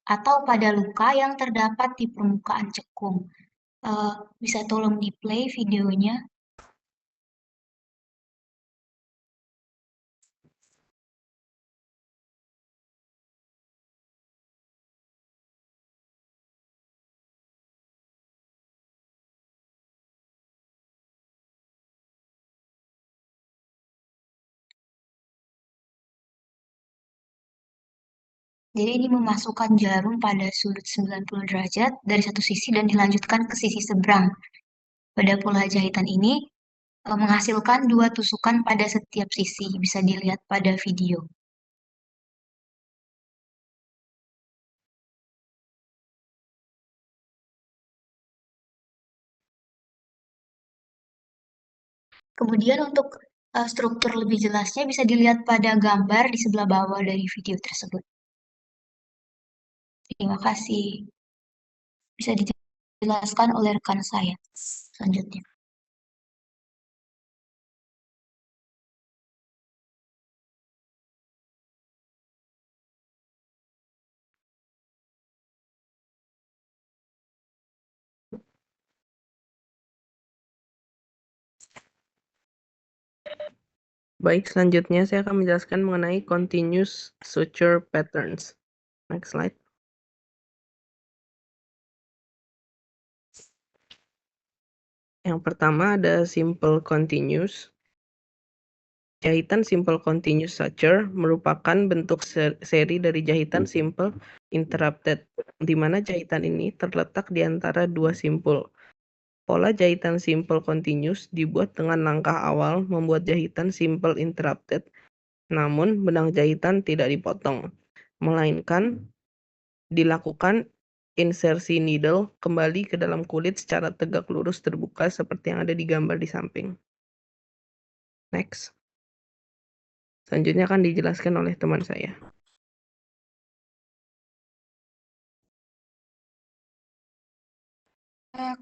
atau pada luka yang terdapat di permukaan cekung. Bisa tolong di-play videonya? Jadi ini memasukkan jarum pada sudut 90 derajat dari satu sisi dan dilanjutkan ke sisi seberang. Pada pola jahitan ini menghasilkan 2 tusukan pada setiap sisi, bisa dilihat pada video. Kemudian untuk struktur lebih jelasnya bisa dilihat pada gambar di sebelah bawah dari video tersebut. Terima kasih. Bisa dijelaskan oleh rekan saya selanjutnya. Baik, selanjutnya saya akan menjelaskan mengenai continuous suture patterns. Next slide. Yang pertama ada simple continuous. Jahitan simple continuous suture merupakan bentuk seri dari jahitan simple interrupted, di mana jahitan ini terletak di antara 2 simpul. Pola jahitan simple continuous dibuat dengan langkah awal membuat jahitan simple interrupted, namun benang jahitan tidak dipotong, melainkan dilakukan insersi needle kembali ke dalam kulit secara tegak lurus terbuka seperti yang ada di gambar di samping. Next. Selanjutnya akan dijelaskan oleh teman saya.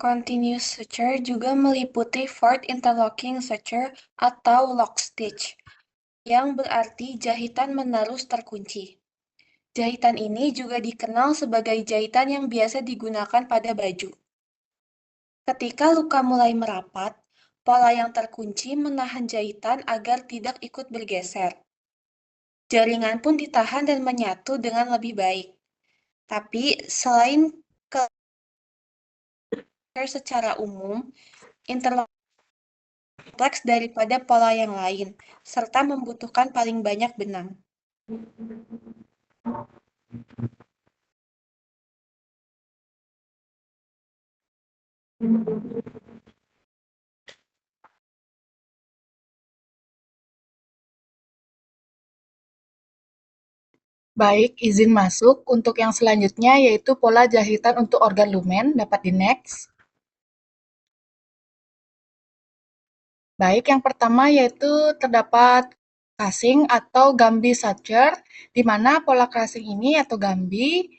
Continuous suture juga meliputi forward interlocking suture atau lock stitch, yang berarti jahitan menerus terkunci. Jahitan ini juga dikenal sebagai jahitan yang biasa digunakan pada baju. Ketika luka mulai merapat, pola yang terkunci menahan jahitan agar tidak ikut bergeser. Jaringan pun ditahan dan menyatu dengan lebih baik. Tapi selain secara umum, interlock kompleks daripada pola yang lain, serta membutuhkan paling banyak benang. Baik, izin masuk untuk yang selanjutnya yaitu pola jahitan untuk organ lumen, dapat di next. Baik, yang pertama yaitu terdapat casing atau gambi suture, di mana pola casing ini atau gambi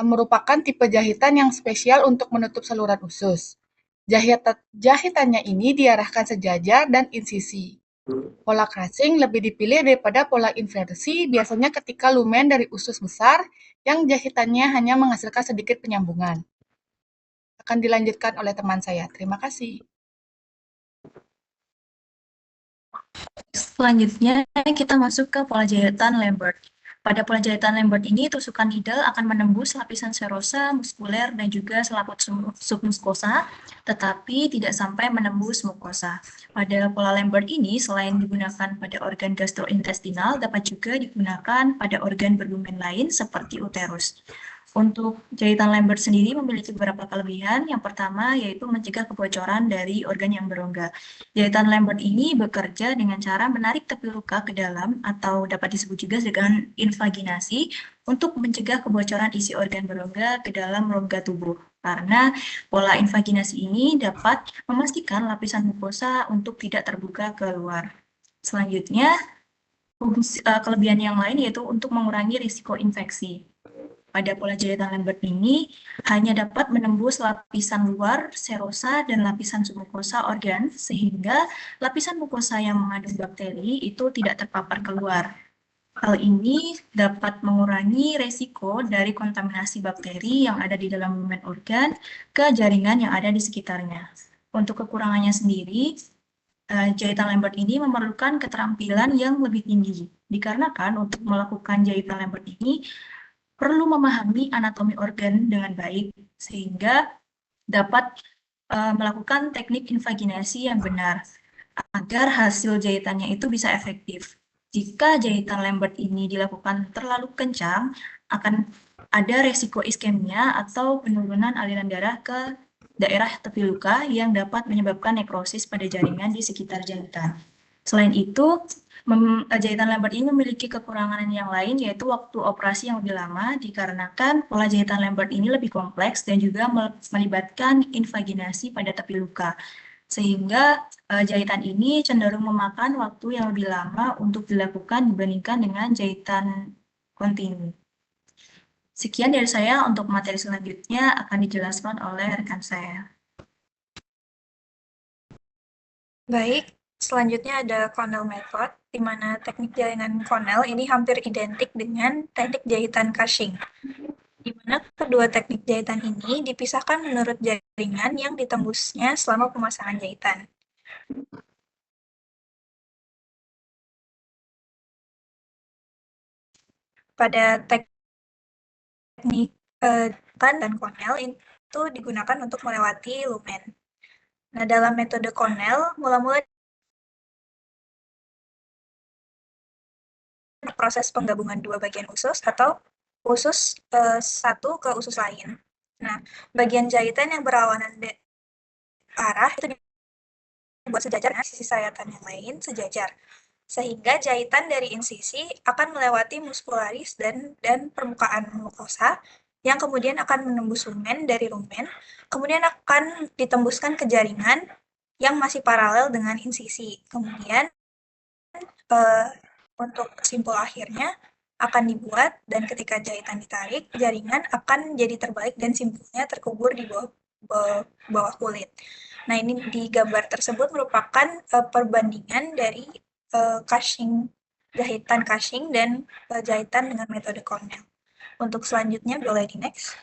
merupakan tipe jahitan yang spesial untuk menutup saluran usus. Jahitannya ini diarahkan sejajar dan insisi. Pola casing lebih dipilih daripada pola inversi, biasanya ketika lumen dari usus besar yang jahitannya hanya menghasilkan sedikit penyambungan. Akan dilanjutkan oleh teman saya. Terima kasih. Selanjutnya kita masuk ke pola jahitan Lambert. Pada pola jahitan Lambert ini, tusukan needle akan menembus lapisan serosa, muskuler, dan juga selaput submukosa, tetapi tidak sampai menembus mukosa. Pada pola Lambert ini, selain digunakan pada organ gastrointestinal, dapat juga digunakan pada organ berlumen lain seperti uterus. Untuk jahitan Lambert sendiri memiliki beberapa kelebihan. Yang pertama yaitu mencegah kebocoran dari organ yang berongga. Jahitan Lambert ini bekerja dengan cara menarik tepi luka ke dalam atau dapat disebut juga dengan invaginasi untuk mencegah kebocoran isi organ berongga ke dalam rongga tubuh. karena pola invaginasi ini dapat memastikan lapisan mukosa untuk tidak terbuka keluar. Selanjutnya, kelebihan yang lain yaitu untuk mengurangi risiko infeksi. Pada pola jahitan Lambert ini hanya dapat menembus lapisan luar serosa dan lapisan submukosa organ, sehingga lapisan mukosa yang mengandung bakteri itu tidak terpapar keluar. Hal ini dapat mengurangi resiko dari kontaminasi bakteri yang ada di dalam lumen organ ke jaringan yang ada di sekitarnya. Untuk kekurangannya sendiri, jahitan Lambert ini memerlukan keterampilan yang lebih tinggi, dikarenakan untuk melakukan jahitan Lambert ini perlu memahami anatomi organ dengan baik, sehingga dapat melakukan teknik invaginasi yang benar, agar hasil jahitannya itu bisa efektif. Jika jahitan Lambert ini dilakukan terlalu kencang, akan ada resiko iskemia atau penurunan aliran darah ke daerah tepi luka yang dapat menyebabkan nekrosis pada jaringan di sekitar jahitan. Selain itu, jahitan Lambert ini memiliki kekurangan yang lain, yaitu waktu operasi yang lebih lama, dikarenakan pola jahitan Lambert ini lebih kompleks dan juga melibatkan invaginasi pada tepi luka. Sehingga jahitan ini cenderung memakan waktu yang lebih lama untuk dilakukan dibandingkan dengan jahitan kontinu. Sekian dari saya, untuk materi selanjutnya akan dijelaskan oleh rekan saya. Baik, selanjutnya ada Cornell method, di mana teknik jalinan Cornell ini hampir identik dengan teknik jahitan Cushing, di mana kedua teknik jahitan ini dipisahkan menurut jaringan yang ditembusnya selama pemasangan jahitan. Pada teknik dan Cornell itu digunakan untuk melewati lumen. Nah, dalam metode Cornell, mula-mula proses penggabungan dua bagian usus atau usus satu ke usus lain. Nah, bagian jahitan yang berlawanan arah itu dibuat sejajar, sisi sayatan yang lain sejajar, sehingga jahitan dari insisi akan melewati muskularis dan permukaan mukosa, yang kemudian akan menembus lumen, dari lumen, kemudian akan ditembuskan ke jaringan yang masih paralel dengan insisi. Kemudian untuk simpul akhirnya akan dibuat, dan ketika jahitan ditarik, jaringan akan jadi terbalik dan simpulnya terkubur di bawah kulit. Nah, ini di gambar tersebut merupakan perbandingan dari jahitan Cushing dan jahitan dengan metode Cornell. Untuk selanjutnya boleh di next.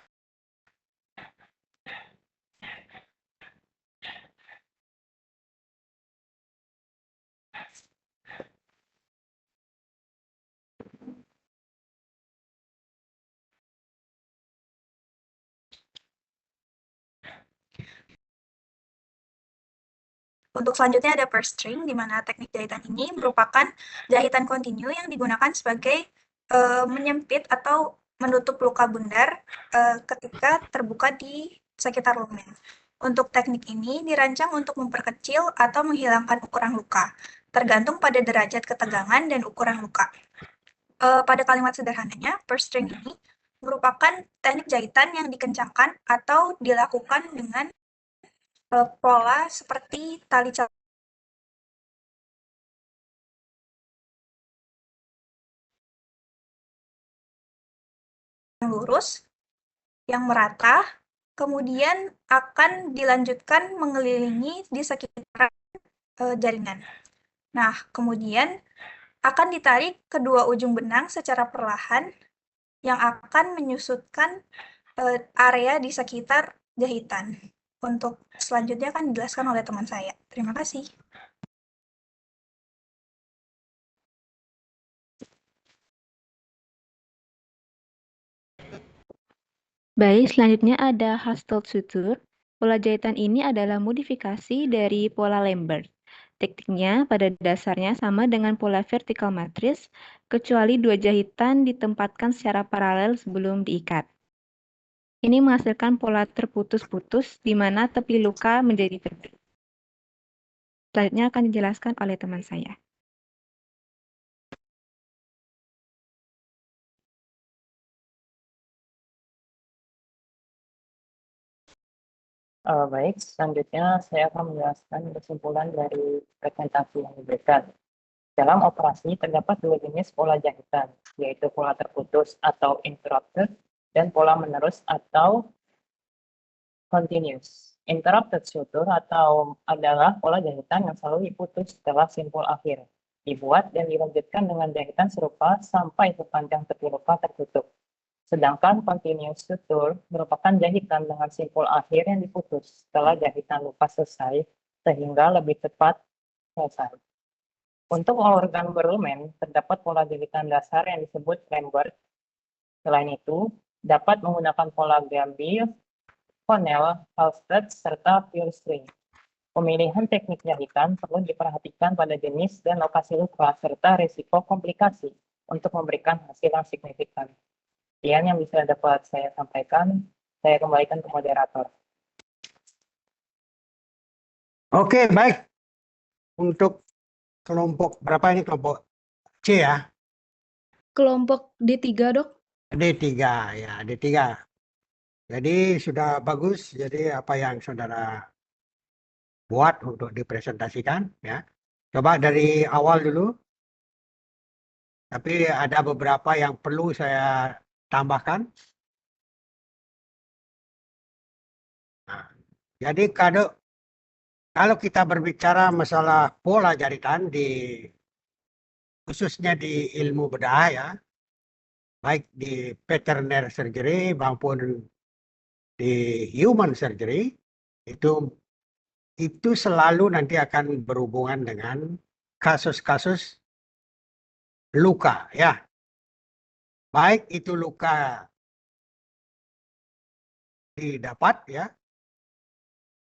Untuk selanjutnya ada purse string, di mana teknik jahitan ini merupakan jahitan kontinu yang digunakan sebagai menyempit atau menutup luka bundar ketika terbuka di sekitar lumen. Untuk teknik ini dirancang untuk memperkecil atau menghilangkan ukuran luka, tergantung pada derajat ketegangan dan ukuran luka. Pada kalimat sederhananya, purse string ini merupakan teknik jahitan yang dikencangkan atau dilakukan dengan pola seperti tali yang lurus, yang merata, kemudian akan dilanjutkan mengelilingi di sekitar jaringan. Nah, kemudian akan ditarik kedua ujung benang secara perlahan yang akan menyusutkan area di sekitar jahitan. Untuk selanjutnya akan dijelaskan oleh teman saya. Terima kasih. Baik, selanjutnya ada Hasselt suture. Pola jahitan ini adalah modifikasi dari pola Lambert. Tekniknya pada dasarnya sama dengan pola vertical matrice, kecuali dua jahitan ditempatkan secara paralel sebelum diikat. Ini menghasilkan pola terputus-putus, di mana tepi luka menjadi tepi. Selanjutnya akan dijelaskan oleh teman saya. Baik, selanjutnya saya akan menjelaskan kesimpulan dari presentasi yang diberikan. Dalam operasi terdapat dua jenis pola jahitan, yaitu pola terputus atau interrupted dan pola menerus atau continuous. Interrupted suture adalah pola jahitan yang selalu diputus setelah simpul akhir, dibuat dan dilanjutkan dengan jahitan serupa sampai sepanjang tepi luka tertutup. Sedangkan continuous suture merupakan jahitan dengan simpul akhir yang diputus setelah jahitan luka selesai sehingga lebih cepat selesai. Untuk organ berlumen, terdapat pola jahitan dasar yang disebut Lambert. Selain itu, dapat menggunakan pola Gambier, Connell, Halstead, serta pure string. Pemilihan teknik jahitan perlu diperhatikan pada jenis dan lokasi luka serta risiko komplikasi untuk memberikan hasil yang signifikan. Sekian yang bisa dapat saya sampaikan. Saya kembalikan ke moderator. Oke, baik. Untuk kelompok berapa ini, kelompok C ya? Kelompok D3, Dok. D3 ya, D3. Jadi sudah bagus. Jadi apa yang saudara buat untuk dipresentasikan ya. Coba dari awal dulu. Tapi ada beberapa yang perlu saya tambahkan. Nah, jadi kalau kita berbicara masalah pola jahitan khususnya di ilmu bedah ya, baik di veterinary surgery maupun di human surgery, itu selalu nanti akan berhubungan dengan kasus-kasus luka ya. Baik itu luka didapat ya,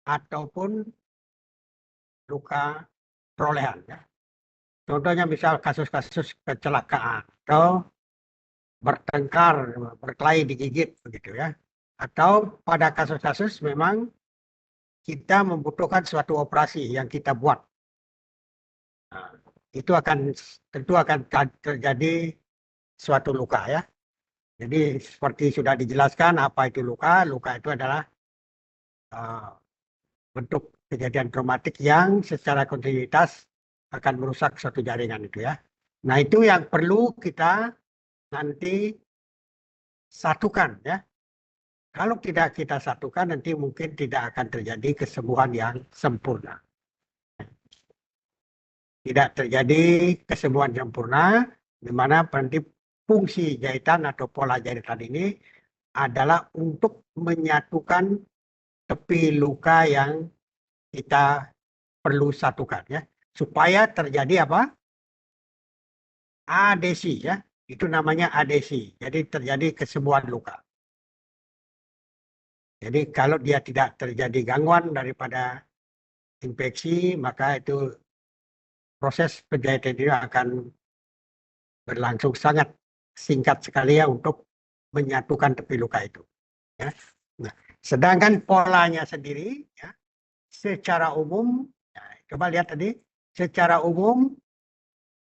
ataupun luka perolehan ya. Contohnya misal kasus-kasus kecelakaan atau bertengkar, berkelahi digigit begitu ya. Atau pada kasus-kasus memang kita membutuhkan suatu operasi yang kita buat. Nah, itu tentu akan terjadi suatu luka ya. Jadi seperti sudah dijelaskan apa itu luka. Luka itu adalah bentuk kejadian traumatik yang secara kontinuitas akan merusak suatu jaringan itu ya. Nah itu yang perlu kita nanti satukan ya. Kalau tidak kita satukan nanti mungkin tidak akan terjadi kesembuhan yang sempurna. Tidak terjadi kesembuhan sempurna, di mana nanti fungsi jahitan atau pola jahitan ini adalah untuk menyatukan tepi luka yang kita perlu satukan ya, supaya terjadi apa? Adesi ya, itu namanya adesi. Jadi terjadi kesembuhan luka. Jadi kalau dia tidak terjadi gangguan daripada infeksi, maka itu proses penjahitan itu akan berlangsung sangat singkat sekali ya untuk menyatukan tepi luka itu. Ya. Nah, sedangkan polanya sendiri, ya, secara umum, ya, coba lihat tadi, secara umum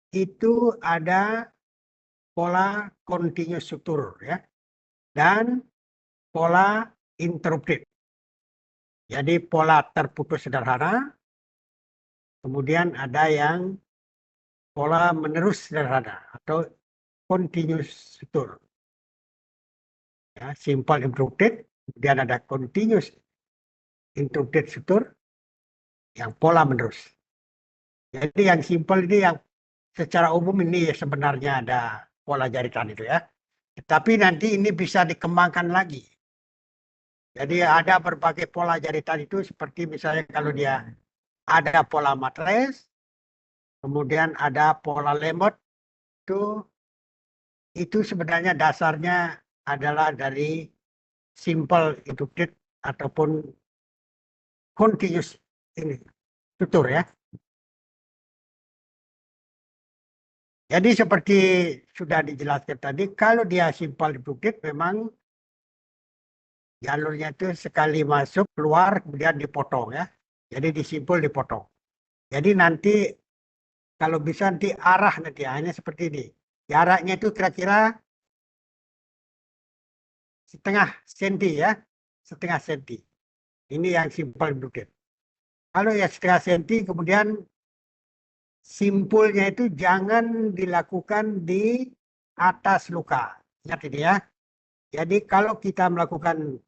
itu ada pola continuous suture, ya, dan pola interrupted. Jadi pola terputus sederhana, kemudian ada yang pola menerus sederhana atau continuous suture. Ya, simple interrupted, kemudian ada continuous interrupted suture yang pola menerus. Jadi yang simple ini yang secara umum ini sebenarnya ada pola jahitan itu ya. Tetapi nanti ini bisa dikembangkan lagi. Jadi ada berbagai pola jahitan itu seperti misalnya kalau dia ada pola matres, kemudian ada pola Lambert, itu sebenarnya dasarnya adalah dari simple interrupted ataupun continuous ini suture ya. Jadi seperti sudah dijelaskan tadi, kalau dia simple interrupted memang jalurnya itu sekali masuk keluar kemudian dipotong ya. Jadi disimpul dipotong. Jadi nanti kalau bisa nanti arah nanti hanya seperti ini. Jaraknya itu kira-kira setengah senti ya, setengah senti. Ini yang simple induktif. Kalau yang setengah senti kemudian simpulnya itu jangan dilakukan di atas luka. Ingat ini ya. Jadi kalau kita melakukan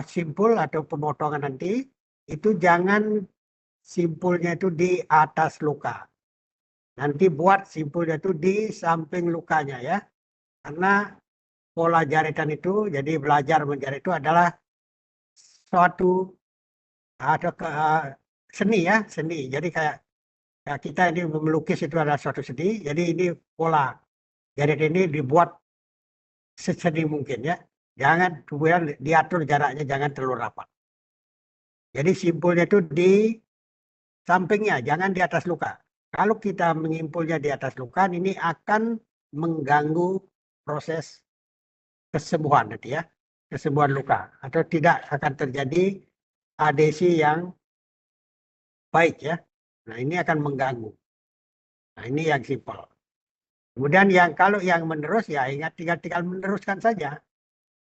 simpul atau pemotongan nanti, itu jangan simpulnya itu di atas luka. Nanti buat simpulnya itu di samping lukanya ya. Karena pola jaritan itu, jadi belajar menjarit itu adalah suatu atau seni ya, seni. Jadi kayak kita ini melukis itu adalah suatu seni. Jadi ini pola jarit ini dibuat seseni mungkin ya. Jangan kemudian diatur jaraknya jangan terlalu rapat. Jadi simpulnya itu di sampingnya, jangan di atas luka. Kalau kita mengimpulnya di atas luka, ini akan mengganggu proses kesembuhan nanti ya, kesembuhan luka, atau tidak akan terjadi adesi yang baik ya. Nah ini akan mengganggu. Nah ini yang simpel. Kemudian kalau yang menerus ya ingat tinggal meneruskan saja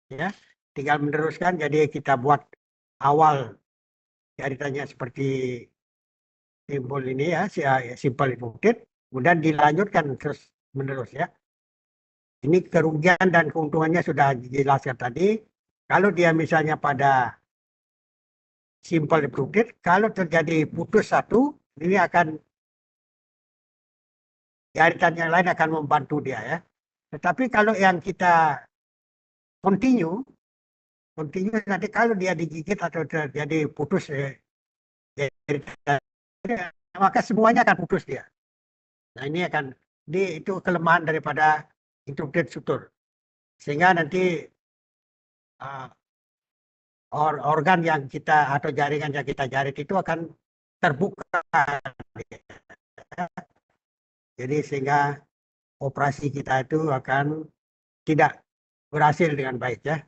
ya, tinggal meneruskan. Jadi kita buat awal jaritannya seperti simpul ini ya, simpel induktif, kemudian dilanjutkan terus menerus ya. Ini kerugian dan keuntungannya sudah dijelaskan tadi. Kalau dia misalnya pada simpel induktif, kalau terjadi putus satu, ini akan jaritan yang lain akan membantu dia ya. Tetapi kalau yang kita continue nanti kalau dia digigit atau terjadi putus jaritan, maka semuanya akan putus dia. Nah ini itu kelemahan daripada induktif sutur. Sehingga nanti organ yang kita atau jaringan yang kita jarit itu akan terbuka. Jadi sehingga operasi kita itu akan tidak berhasil dengan baik ya.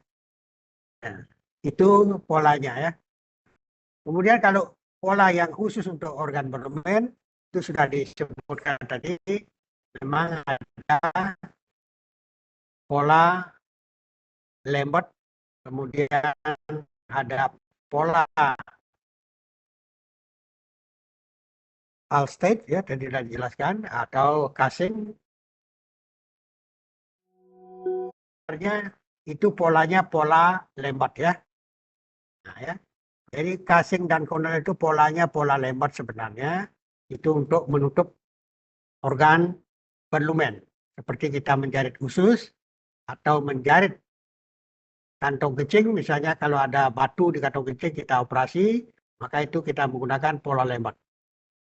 Nah, itu polanya ya. Kemudian kalau pola yang khusus untuk organ berlemen itu sudah disebutkan tadi, memang ada pola Lambert, kemudian ada pola Alsted ya tadi sudah dijelaskan, atau Casing. Itu polanya pola Lambert ya. Nah ya. Jadi Casing dan Cornell itu polanya pola Lambert sebenarnya. Itu untuk menutup organ berlumen. Seperti kita menjarit usus atau menjarit kantong kencing. Misalnya kalau ada batu di kantong kencing kita operasi, maka itu kita menggunakan pola Lambert.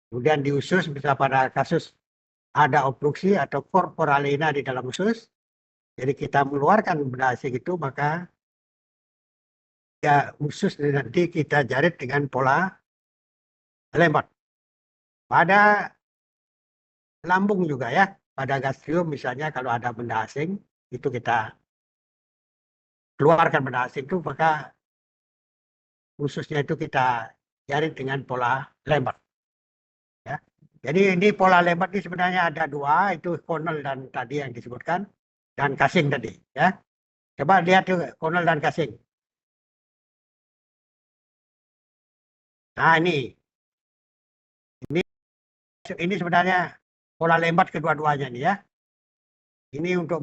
Kemudian di usus bisa pada kasus ada obstruksi atau corporalina di dalam usus. Jadi kita mengeluarkan benda asing itu, maka ya usus nanti kita jarit dengan pola Lambert. Pada lambung juga ya, pada gastrium misalnya kalau ada benda asing, itu kita keluarkan benda asing itu, maka ususnya itu kita jarit dengan pola Lambert. Ya. Jadi ini pola Lambert ini sebenarnya ada dua, itu Cornell dan tadi yang disebutkan, dan Casing tadi. Ya. Coba lihat tuh Cornell dan Casing. Nah ini sebenarnya pola Lambert kedua-duanya nih ya. Ini untuk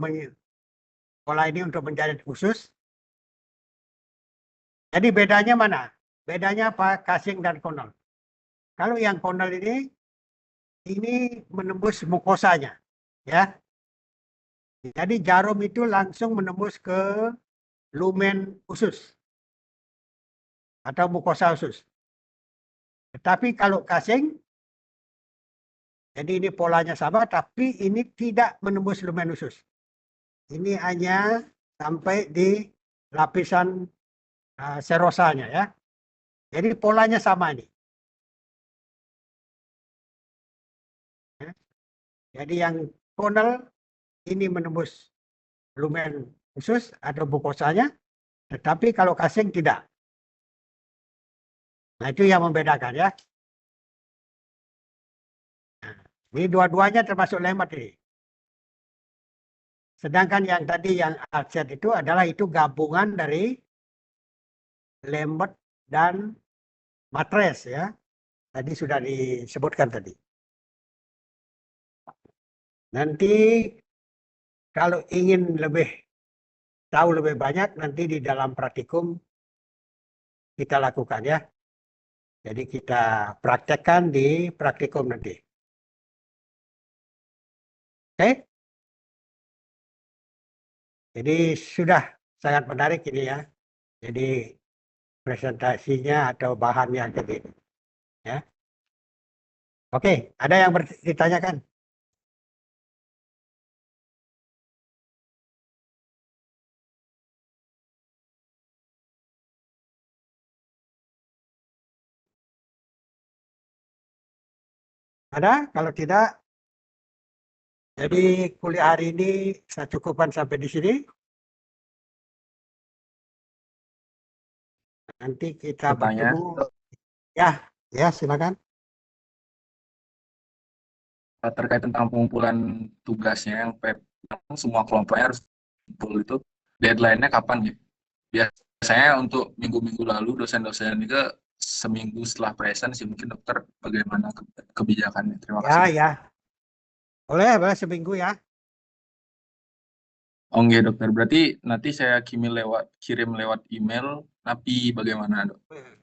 pola ini untuk menjarit usus. Jadi bedanya mana? Bedanya apa? Casing dan Cornell. Kalau yang Cornell ini menembus mukosanya, ya. Jadi jarum itu langsung menembus ke lumen usus atau mukosa usus. Tetapi kalau Casing, jadi ini polanya sama, tapi ini tidak menembus lumen usus. Ini hanya sampai di lapisan serosanya ya. Jadi polanya sama ini. Jadi yang Cornell ini menembus lumen usus atau mukosanya, tetapi kalau Casing tidak. Nah itu yang membedakan ya. Nah, ini dua-duanya termasuk Lambert ini. Sedangkan yang tadi yang Alsted itu adalah itu gabungan dari Lambert dan matres ya. Tadi sudah disebutkan tadi. Nanti kalau ingin tahu lebih banyak, nanti di dalam praktikum kita lakukan ya. Jadi kita praktekkan di praktikum nanti. Oke? Jadi sudah sangat menarik ini ya. Jadi presentasinya atau bahannya jadi ya. Oke, ada yang ditanyakan? Ada? Kalau tidak, jadi kuliah hari ini saya cukupkan sampai di sini. Nanti kita bertemu. Ya, silakan. Terkait tentang pengumpulan tugasnya yang semua kelompoknya harus kumpul itu, deadline-nya kapan ya? Biasanya untuk minggu-minggu lalu dosen-dosen itu seminggu setelah present sih, mungkin dokter bagaimana kebijakannya? Terima kasih. Ya. Boleh seminggu ya. Oke dokter, berarti nanti saya kirim lewat email, tapi bagaimana dok?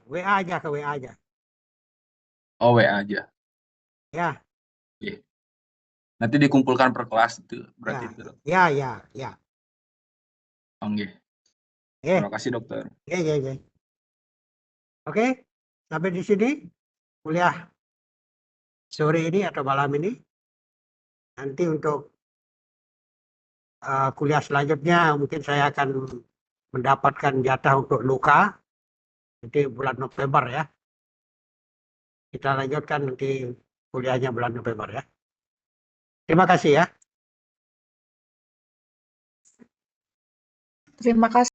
WA aja, ke WA aja. Oh WA aja. Ya. Oke. Nanti dikumpulkan per kelas itu berarti itu dok? Ya. Oke. Terima kasih dokter. Oke, sampai di sini kuliah sore ini atau malam ini. Nanti untuk kuliah selanjutnya mungkin saya akan mendapatkan jatah untuk luka. Nanti bulan November ya. Kita lanjutkan nanti kuliahnya bulan November ya. Terima kasih ya. Terima kasih.